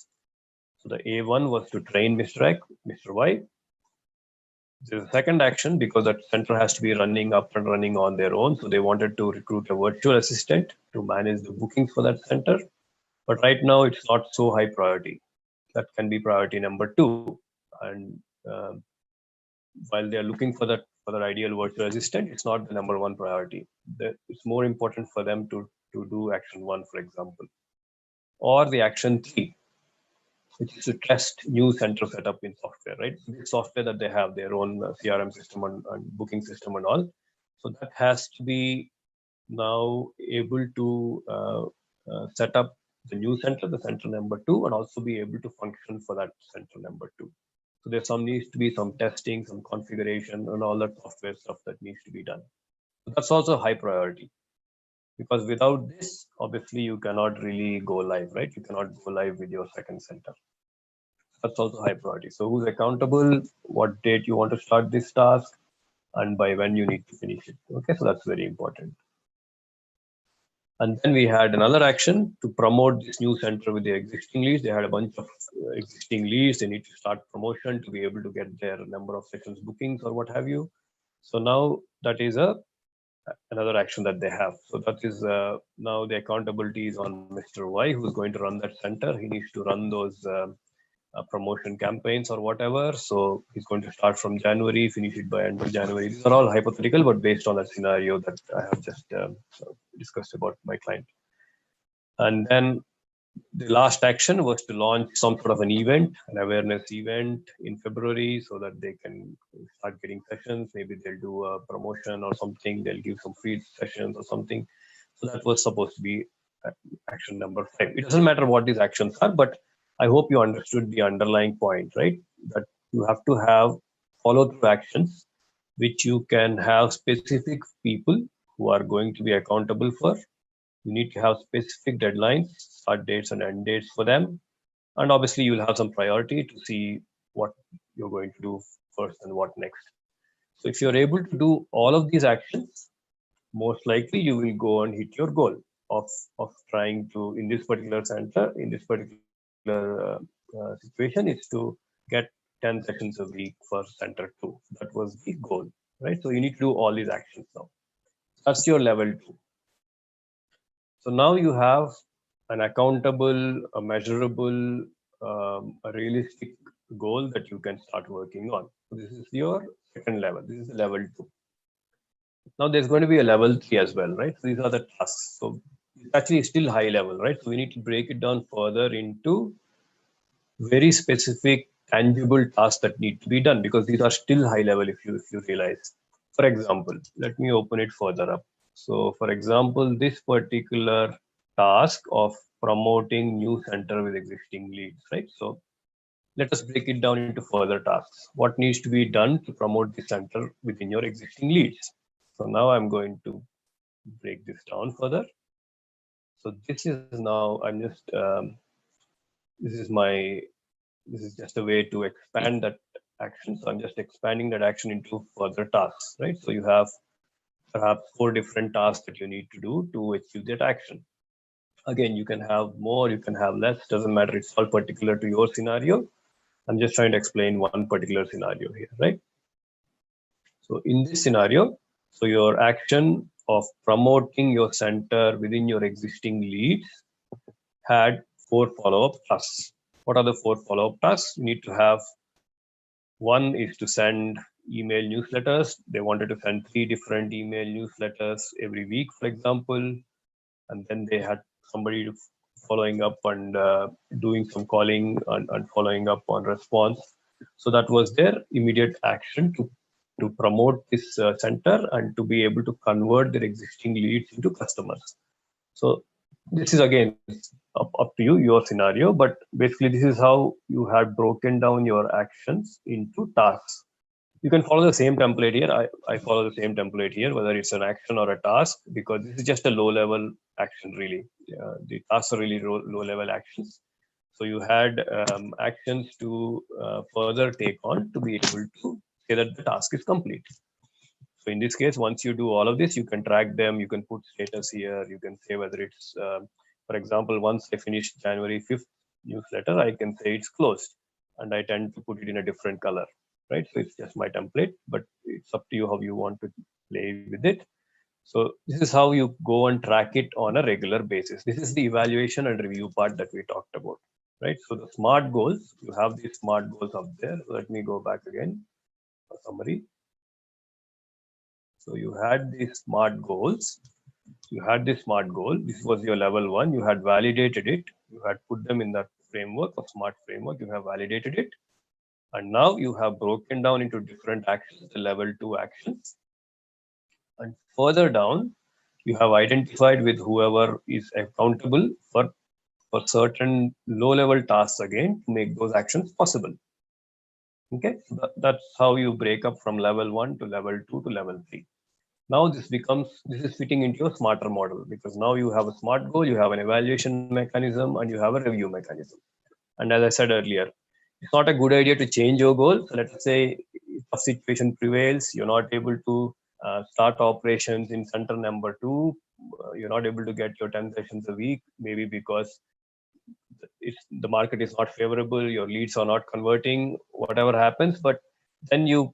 So the A1 was to train Mr. X, Mr. Y. There's a second action because that center has to be running up and running on their own. So they wanted to recruit a virtual assistant to manage the bookings for that center. But right now it's not so high priority. That can be priority number 2. And while they're looking for that ideal virtual assistant, it's not the number 1 priority. It's more important for them to do action 1, for example, or the action 3, which is to test new center setup in software, right? The software that they have their own CRM system and booking system and all. So that has to be now able to set up the new center, the center number 2, and also be able to function for that center number 2. So there's needs to be some testing, some configuration, and all that software stuff that needs to be done. So that's also high priority, because without this, obviously you cannot really go live, right? You cannot go live with your second center. That's also high priority. So who's accountable, what date you want to start this task, and by when you need to finish it. Okay, so that's very important. And then we had another action to promote this new center with the existing leads. They had a bunch of existing leads. They need to start promotion to be able to get their number of sessions bookings or what have you. So now that is another action that they have. So that is now the accountability is on Mr. Y, who's going to run that center. He needs to run those promotion campaigns or whatever. So he's going to start from January, finish it by end of January. These are all hypothetical, but based on a scenario that I have just discussed about my client. And then the last action was to launch some sort of an event, an awareness event in February, so that they can start getting sessions. Maybe they'll do a promotion or something. They'll give some free sessions or something. So that was supposed to be action number 5. It doesn't matter what these actions are, but I hope you understood the underlying point, right? That you have to have follow-through actions, which you can have specific people who are going to be accountable for. You need to have specific deadlines, start dates and end dates for them. And obviously you'll have some priority to see what you're going to do first and what next. So if you're able to do all of these actions, most likely you will go and hit your goal of trying to, in this particular center, in this particular situation, is to get 10 sessions a week for center 2. That was the goal, right? So you need to do all these actions now. That's your level 2. So now you have an accountable, a measurable, a realistic goal that you can start working on. So this is your second level. This is level 2. Now there's going to be a level 3 as well, right? So these are the tasks. So it's actually still high level, right? So we need to break it down further into very specific, tangible tasks that need to be done, because these are still high level if you realize. For example, let me open it further up. So for example, this particular task of promoting new center with existing leads, right? So let us break it down into further tasks. What needs to be done to promote the center within your existing leads? So now I'm going to break this down further. So this is now, I'm just, this is just a way to expand that action. So I'm just expanding that action into further tasks, right? So you have perhaps 4 different tasks that you need to do to achieve that action. Again, you can have more, you can have less, doesn't matter. It's all particular to your scenario. I'm just trying to explain one particular scenario here, right? So in this scenario, so your action of promoting your center within your existing leads had 4 follow-up tasks. What are the 4 follow-up tasks? You need to have, one is to send email newsletters. They wanted to send 3 different email newsletters every week, for example. And then they had somebody following up and doing some calling and following up on response. So that was their immediate action to promote this center and to be able to convert their existing leads into customers. So this is again up to you, your scenario, but basically this is how you had broken down your actions into tasks. You can follow the same template here. I follow the same template here, whether it's an action or a task, because this is just a low level action really. The tasks are really low level actions. So you had actions to further take on to be able to say that the task is complete. So in this case, once you do all of this, you can track them, you can put status here, you can say whether it's, for example, once I finish January 5th newsletter, I can say it's closed, and I tend to put it in a different color, right? So it's just my template, but it's up to you how you want to play with it. So this is how you go and track it on a regular basis. This is the evaluation and review part that we talked about, right? So the SMART goals, you have these SMART goals up there. Let me go back again for summary. So you had these SMART goals. You had this SMART goal. This was your level one. You had validated it. You had put them in that framework or SMART framework. You have validated it. And now you have broken down into different actions, the level two actions. And further down, you have identified with whoever is accountable for certain low level tasks again to make those actions possible. Okay, so that's how you break up from level one to level two to level three. Now this is fitting into a smarter model, because now you have a SMART goal, you have an evaluation mechanism, and you have a review mechanism. And as I said earlier, it's not a good idea to change your goal. So let's say if a situation prevails, you're not able to start operations in center number two, you're not able to get your 10 sessions a week, maybe because the market is not favorable, your leads are not converting, whatever happens, but then you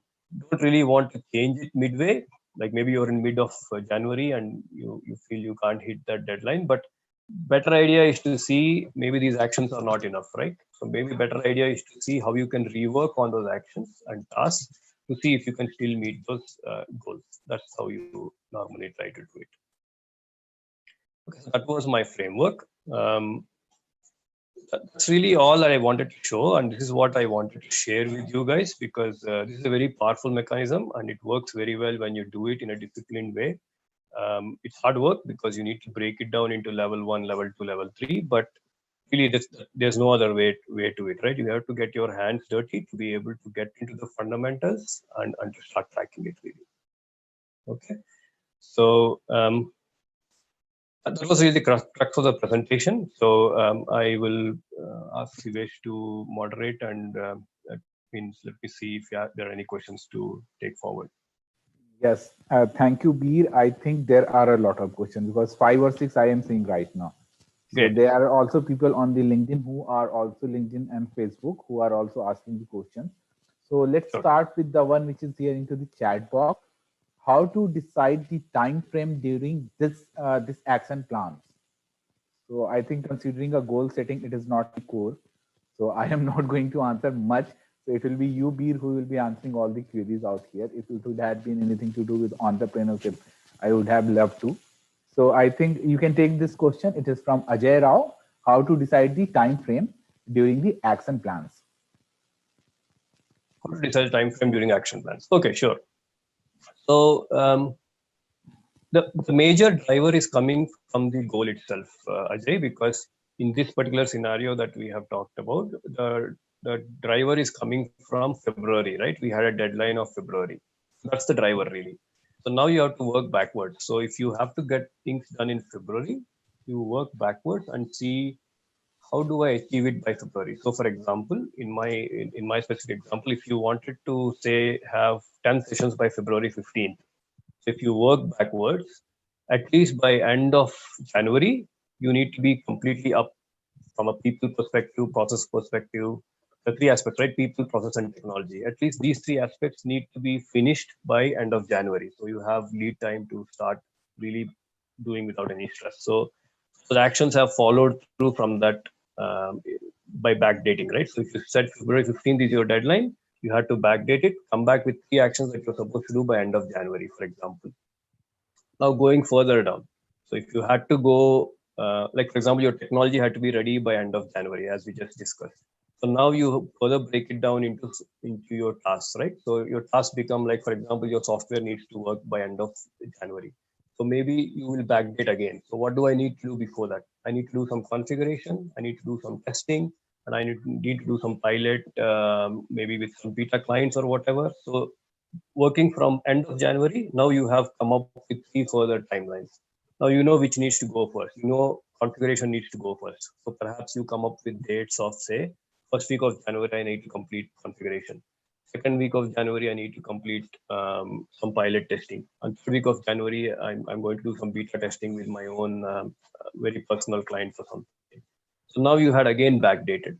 don't really want to change it midway. Like maybe you're in mid of January and you feel you can't hit that deadline, but better idea is to see maybe these actions are not enough, right? So maybe better idea is to see how you can rework on those actions and tasks to see if you can still meet those goals. That's how you normally try to do it. Okay, so that was my framework. That's really all I wanted to show, and this is what I wanted to share with you guys, because this is a very powerful mechanism and it works very well when you do it in a disciplined way. It's hard work because you need to break it down into level one, level two, level three, but really there's no other way to it, right? You have to get your hands dirty to be able to get into the fundamentals and to start tracking it really. Okay, so that was really the crux of the presentation. So I will ask Sivesh to moderate, and that means let me see if there are any questions to take forward. Yes, thank you, Beer. I think there are a lot of questions because 5 or 6 I am seeing right now. So Great. there are also people on the LinkedIn who are also LinkedIn and Facebook who are also asking the questions. So let's Sure. start with the one which is here into the chat box. How to decide the time frame during this action plans? So I think considering a goal setting, it is not the core. So I am not going to answer much. So it will be you, Beer, who will be answering all the queries out here. If it would have been anything to do with entrepreneurship, I would have loved to. So I think you can take this question. It is from Ajay Rao. How to decide the time frame during the action plans? How to decide time frame during action plans? Okay, sure. So the major driver is coming from the goal itself, Ajay, because in this particular scenario that we have talked about, the driver is coming from February, right? We had a deadline of February. That's the driver really. So now you have to work backwards. So if you have to get things done in February, you work backwards and see how do I achieve it by February. So for example, in my specific example, if you wanted to say have 10 sessions by February 15th, so if you work backwards, at least by end of January, you need to be completely up from a people perspective, process perspective, the three aspects, right? People, process, and technology. At least these three aspects need to be finished by end of January. So you have lead time to start really doing without any stress. So the actions have followed through from that by backdating, right? So if you said February 15th is your deadline, you had to backdate it, come back with three actions that you're supposed to do by end of January, for example. Now going further down. So if you had to go, like for example, your technology had to be ready by end of January, as we just discussed. So now you further break it down into your tasks, right? So your tasks become like, for example, your software needs to work by end of January. So maybe you will backdate again. So what do I need to do before that? I need to do some configuration. I need to do some testing, and I need to do some pilot, maybe with some beta clients or whatever. So working from end of January, now you have come up with 3 further timelines. Now you know which needs to go first. You know configuration needs to go first. So perhaps you come up with dates of, say, first week of January, I need to complete configuration. Second week of January, I need to complete some pilot testing. And third week of January, I'm going to do some beta testing with my own very personal client for something. So now you had again backdated.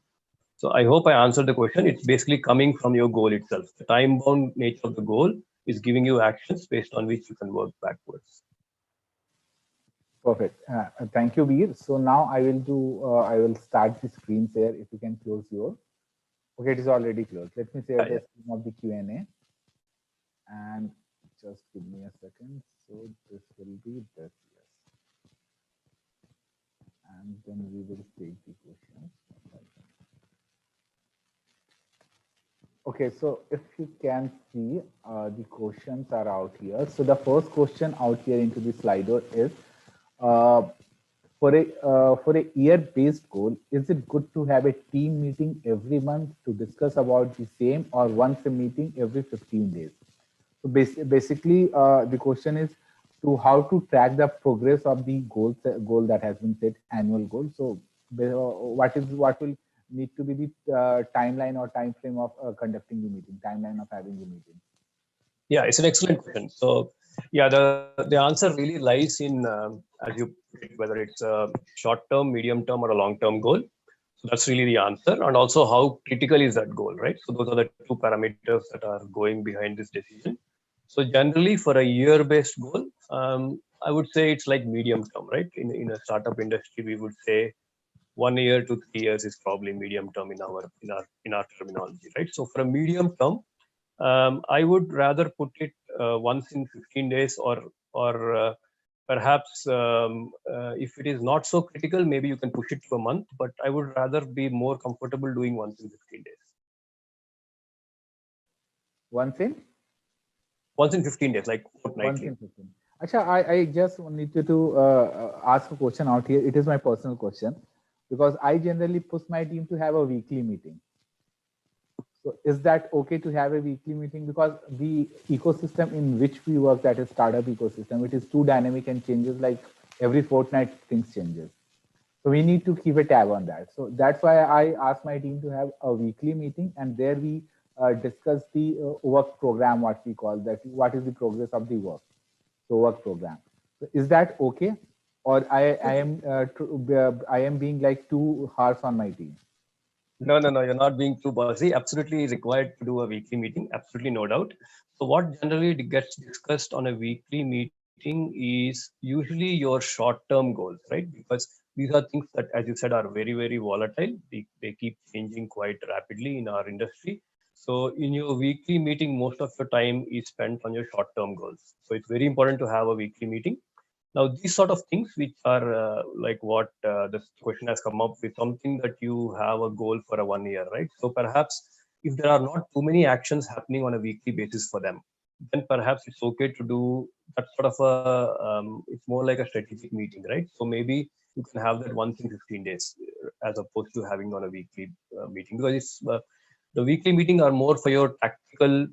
So I hope I answered the question. It's basically coming from your goal itself. The time-bound nature of the goal is giving you actions based on which you can work backwards. Perfect. Thank you, Veer. So now I will do. I will start the screen share. If you can close your. Okay, it is already closed. Let me share the screen of the Q&A, and just give me a second. So this will be this, yes, and then we will take the questions. Okay, so if you can see, the questions are out here. So the first question out here into the Slido is, for a year-based goal, is it good to have a team meeting every month to discuss about the same, or once a meeting every 15 days? So basically, the question is to how to track the progress of the goal that has been set, annual goal. So what will need to be the timeline or time frame of conducting the meeting, timeline of having the meeting? Yeah, it's an excellent question. So yeah, the answer really lies in, as you put it, whether it's a short-term, medium-term, or a long-term goal. So that's really the answer. And also how critical is that goal, right? So those are the 2 parameters that are going behind this decision. So generally for a year-based goal, I would say it's like medium-term, right? In a startup industry, we would say 1 year to 3 years is probably medium-term in our terminology, right? So for a medium-term, I would rather put it once in 15 days, or perhaps if it is not so critical, maybe you can push it to a month. But I would rather be more comfortable doing once in 15 days. Once in? Once in 15 days, like fortnightly. Once in 15. Acha, I just needed to ask a question out here. It is my personal question, because I generally push my team to have a weekly meeting. So is that okay to have a weekly meeting? Because the ecosystem in which we work, that is startup ecosystem, it is too dynamic and changes like every fortnight, things changes. So we need to keep a tab on that. So that's why I asked my team to have a weekly meeting, and there we discuss the work program, what we call that, what is the progress of the work. So work program. So is that okay? Or I am being like too harsh on my team? No, you're not being too bossy. Absolutely required to do a weekly meeting. Absolutely, no doubt. So what generally gets discussed on a weekly meeting is usually your short-term goals, right? Because these are things that, as you said, are very, very volatile. They keep changing quite rapidly in our industry. So in your weekly meeting, most of your time is spent on your short-term goals. So it's very important to have a weekly meeting. Now, these sort of things, which are like what this question has come up with, something that you have a goal for a 1 year, right? So perhaps if there are not too many actions happening on a weekly basis for them, then perhaps it's okay to do that sort of it's more like a strategic meeting, right? So maybe you can have that once in 15 days as opposed to having on a weekly meeting, because it's the weekly meeting are more for your tactical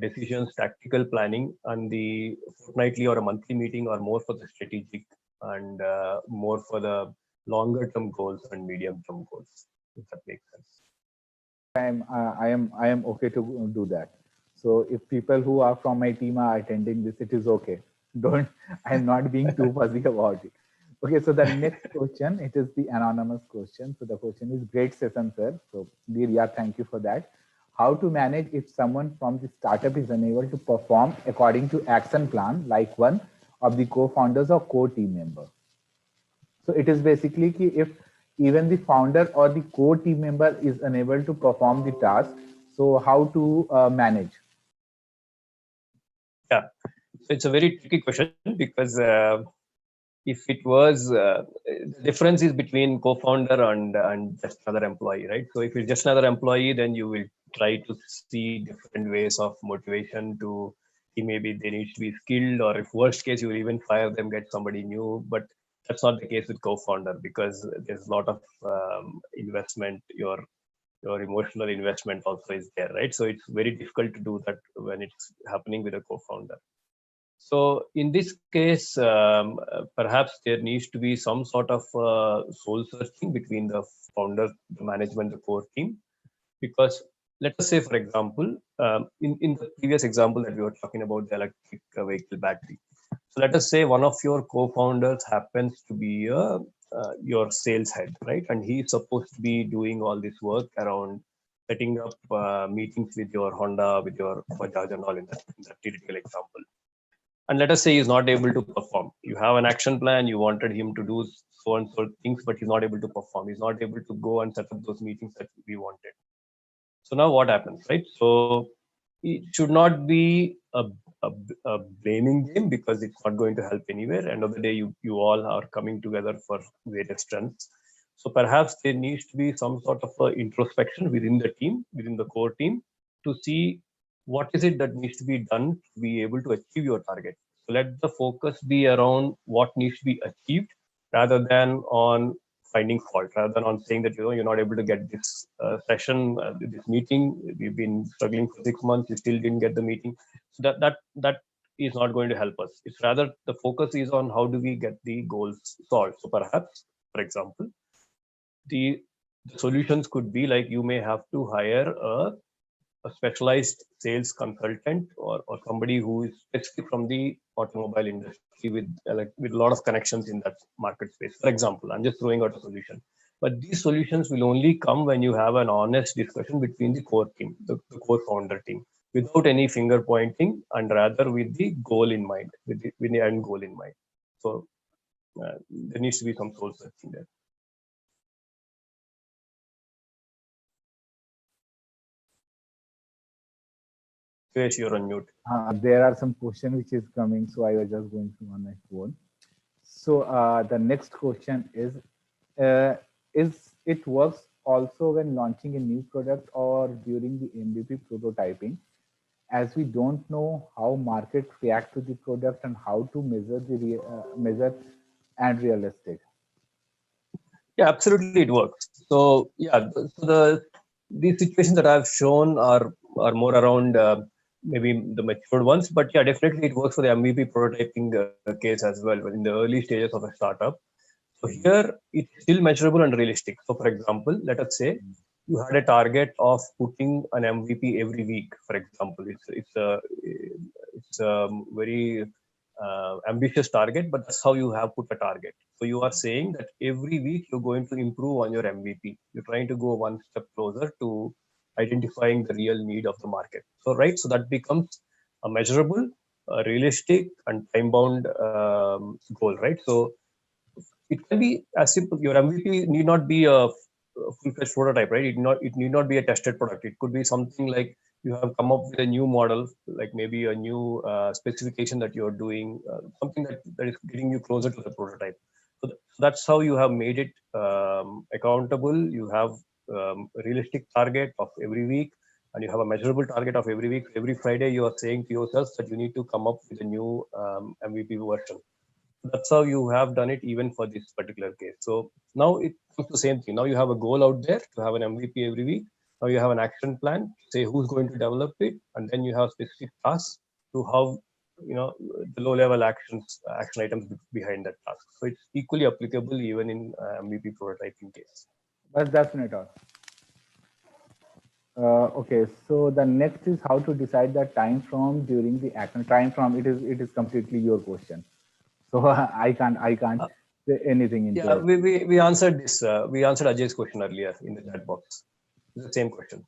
decisions, tactical planning, and the fortnightly or a monthly meeting are more for the strategic and more for the longer term goals and medium term goals, if that makes sense. I am okay to do that. So if people who are from my team are attending this, it is okay. Don't, I'm not being too fuzzy about it. Okay, so the next question, it is the anonymous question. So the question is, great session, sir. So Veer, yeah, thank you for that. How to manage if someone from the startup is unable to perform according to action plan, like one of the co-founders or core team member? So it is basically if even the founder or the core team member is unable to perform the task, so how to manage? Yeah, so it's a very tricky question, because if it was the difference is between co-founder and just another employee, right? So if it's just another employee, then you will try to see different ways of motivation to maybe they need to be skilled, or if worst case you will even fire them, get somebody new. But that's not the case with co-founder, because there's a lot of investment. Your emotional investment also is there, right? So it's very difficult to do that when it's happening with a co-founder. So in this case, perhaps there needs to be some sort of soul searching between the founder, the management, the core team. Because let us say, for example, in the previous example that we were talking about, the electric vehicle battery. So let us say one of your co-founders happens to be your sales head, right? And he's supposed to be doing all this work around setting up meetings with your Honda, with your Bajaj and all in that typical example. And let us say he's not able to perform. You have an action plan, you wanted him to do so and so things, but he's not able to perform. He's not able to go and set up those meetings that we wanted. So now what happens, right? So it should not be a blaming game, because it's not going to help anywhere. End of the day, you all are coming together for various strengths. So perhaps there needs to be some sort of introspection within the team, within the core team, to see what is it that needs to be done to be able to achieve your target. So let the focus be around what needs to be achieved, rather than on finding fault, rather than on saying that you're not able to get this session, this meeting. We've been struggling for 6 months, you still didn't get the meeting. So that is not going to help us. It's rather the focus is on how do we get the goals solved. So perhaps, for example, the solutions could be like, you may have to hire a specialized sales consultant, or somebody who is specific from the automobile industry with a lot of connections in that market space. For example, I'm just throwing out a solution. But these solutions will only come when you have an honest discussion between the core team, the core founder team, without any finger pointing, and rather with the goal in mind, with the end goal in mind. So there needs to be some soul searching there. Suresh, you're on mute. There are some questions which is coming, so I was just going through on my phone. So the next question is it works also when launching a new product or during the MVP prototyping, as we don't know how market react to the product and how to measure the measure and realistic. Yeah, absolutely, it works. So yeah, so these situations that I've shown are more around maybe the matured ones, but yeah, definitely it works for the MVP prototyping case as well, in the early stages of a startup. So here it's still measurable and realistic. So for example, let us say you had a target of putting an MVP every week. For example, it's a very ambitious target, but that's how you have put a target. So you are saying that every week you're going to improve on your MVP. You're trying to go one step closer to identifying the real need of the market. So right, so that becomes a measurable, realistic, and time-bound goal, right? So it can be as simple. Your MVP need not be a full-fledged prototype, right? It need not be a tested product. It could be something like you have come up with a new model, like maybe a new specification that you're doing, something that is getting you closer to the prototype. So that's how you have made it accountable. You have a realistic target of every week, and you have a measurable target of every week. Every Friday, you are saying to yourself that you need to come up with a new MVP version. That's how you have done it even for this particular case. So now it comes to the same thing. Now you have a goal out there to have an MVP every week. Now you have an action plan, say who's going to develop it, and then you have specific tasks to how the low level action items behind that task. So it's equally applicable even in MVP prototyping case. But that's not all. Okay, so the next is how to decide the time from during the action. Time from, it is completely your question. So I can't say anything into Yeah, it. we answered this. We answered Ajay's question earlier in the chat box. It's the same question.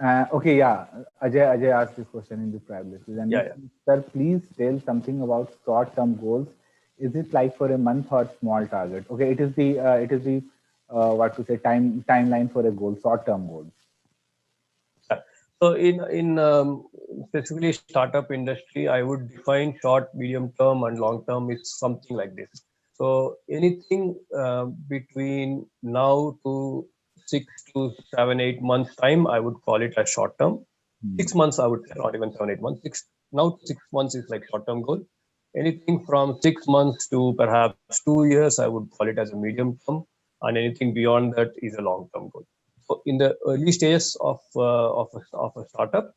Okay, yeah. Ajay asked this question in the private. And Yeah. sir, please tell something about short-term goals. Is it like for a month or small target? Okay, it is the what to say timeline for a goal, short-term goals. So in specifically startup industry, I would define short, medium term, and long term is something like this. So anything between now to 6 to 7, 8 months time, I would call it a short term. 6 months, I would say, not even 7, 8 months. Now to 6 months is like short term goal. Anything from 6 months to perhaps 2 years, I would call it as a medium term, and anything beyond that is a long term goal. So in the early stages of a startup,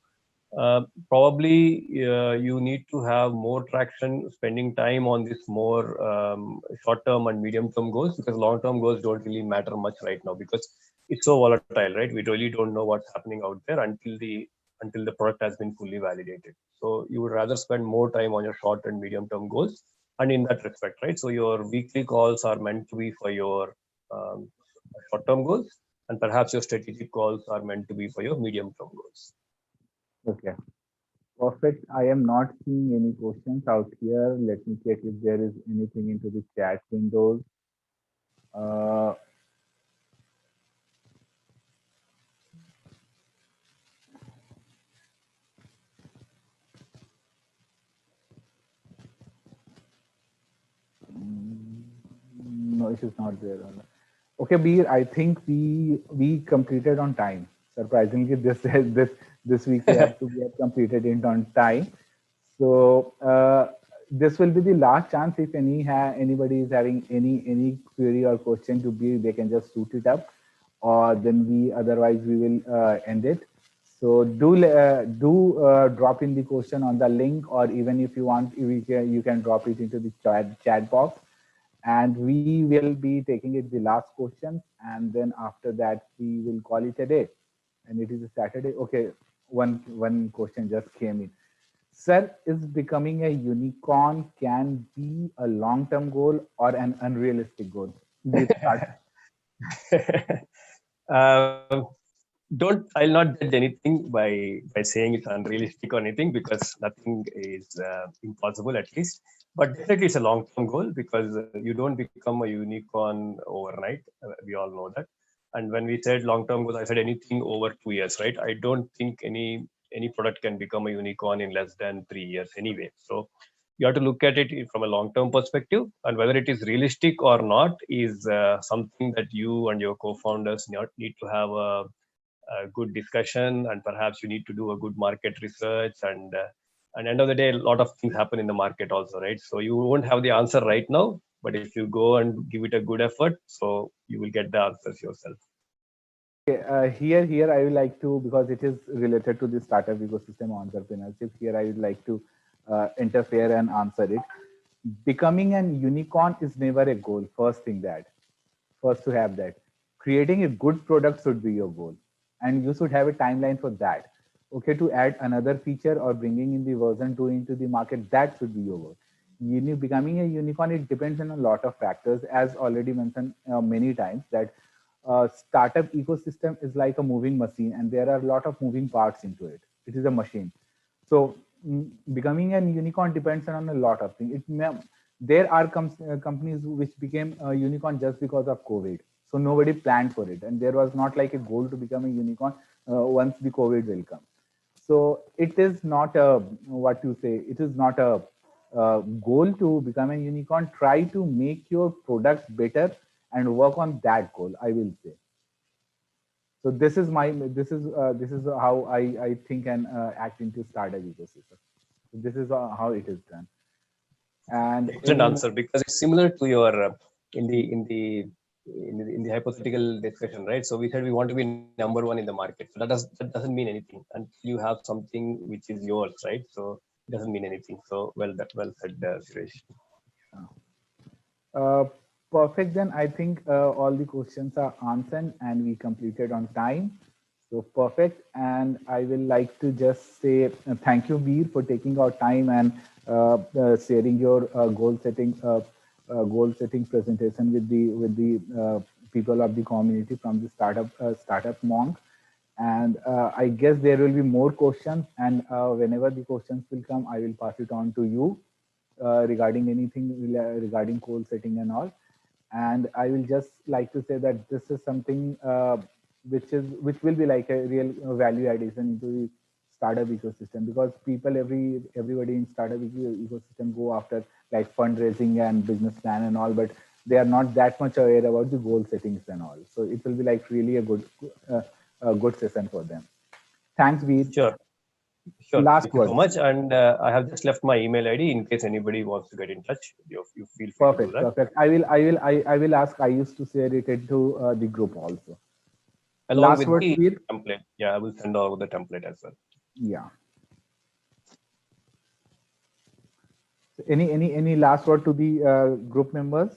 probably you need to have more traction, spending time on this more short-term and medium-term goals, because long-term goals don't really matter much right now because it's so volatile, right? We really don't know what's happening out there until the product has been fully validated. So you would rather spend more time on your short and medium-term goals, and in that respect, right? So your weekly calls are meant to be for your um, short-term goals, and perhaps your strategic goals are meant to be for your medium-term goals. Okay. Perfect. I am not seeing any questions out here. Let me check if there is anything into the chat windows. Uh, no, it is not there. Okay, Beer, I think we completed on time. Surprisingly, this week we have completed it on time. So this will be the last chance. If anybody is having any query or question to be, they can just shoot it up, or then otherwise we will end it. So do drop in the question on the link, or even if you want, you can drop it into the chat box, and we will be taking it the last question, and then after that we will call it a day. And it is a Saturday. Okay, one question just came in. Sir, is becoming a unicorn can be a long-term goal or an unrealistic goal? You start. um, I'll not judge anything by saying it's unrealistic or anything, because nothing is impossible, at least. But definitely it's a long term goal, because you don't become a unicorn overnight. We all know that. And when we said long term goals, I said anything over 2 years, right? I don't think any product can become a unicorn in less than 3 years anyway. So you have to look at it from a long term perspective, and whether it is realistic or not is something that you and your co-founders need to have a good discussion, and perhaps you need to do a good market research, and end of the day, a lot of things happen in the market also, right? So you won't have the answer right now, but if you go and give it a good effort, so you will get the answers yourself. Okay, here I would like to, because it is related to the startup ecosystem entrepreneurship. Here I would like to interfere and answer it. Becoming an unicorn is never a goal. First to have that. Creating a good product should be your goal, and you should have a timeline for that. Okay, to add another feature or bringing in the version 2 into the market, that should be your goal. Becoming a unicorn, it depends on a lot of factors, as already mentioned many times, that startup ecosystem is like a moving machine, and there are a lot of moving parts into it. It is a machine. So becoming a unicorn depends on a lot of things. There are companies which became a unicorn just because of COVID. So nobody planned for it, and there was not like a goal to become a unicorn once the COVID will come. So it is not a, what you say. It is not a goal to become a unicorn. Try to make your products better and work on that goal, I will say. So this is how I think and act into startup ecosystem. So this is how it is done. And Excellent any answer, because it's similar to your in the in the in the hypothetical discussion, right? So we said we want to be number one in the market. So that doesn't mean anything until you have something which is yours, right? So it doesn't mean anything. So well said, Suresh. uh, perfect, then I think all the questions are answered and we completed on time. So perfect. And I will like to just say thank you, Veer, for taking our time and sharing your goal setting presentation with the people of the community from the startup monk. And I guess there will be more questions, and whenever the questions will come, I will pass it on to you regarding anything regarding goal setting and all. And I will just like to say that this is something which will be like a real value addition into the startup ecosystem, because everybody in startup ecosystem go after like fundraising and business plan and all, but they are not that much aware about the goal settings and all. So it will be like really uh, a good session for them. Thanks, Veer. Sure. Sure. Last Thank you so words. much. And I have just left my email ID in case anybody wants to get in touch. You feel free to do Perfect, that. perfect. I will ask. I used to share it into the group also. Along Last with words, the Veer. template. Yeah, I will send over the template as well. Yeah. So any last word to the group members?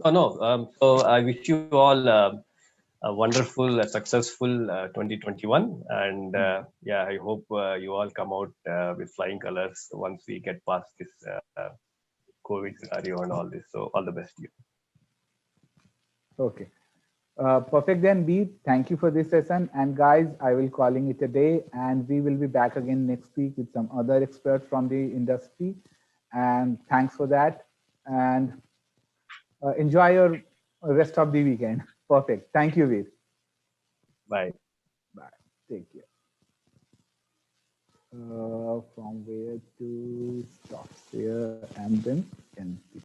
Oh, no. So I wish you all a wonderful, successful 2021. And yeah, I hope you all come out with flying colors once we get past this COVID scenario and all this. So all the best to you. Okay. Perfect then, B. Thank you for this session. And guys, I will calling it a day, and we will be back again next week with some other experts from the industry. And thanks for that. And enjoy your rest of the weekend. Perfect. Thank you, Veer. Bye. Bye. Take care. From where to stop share and then end.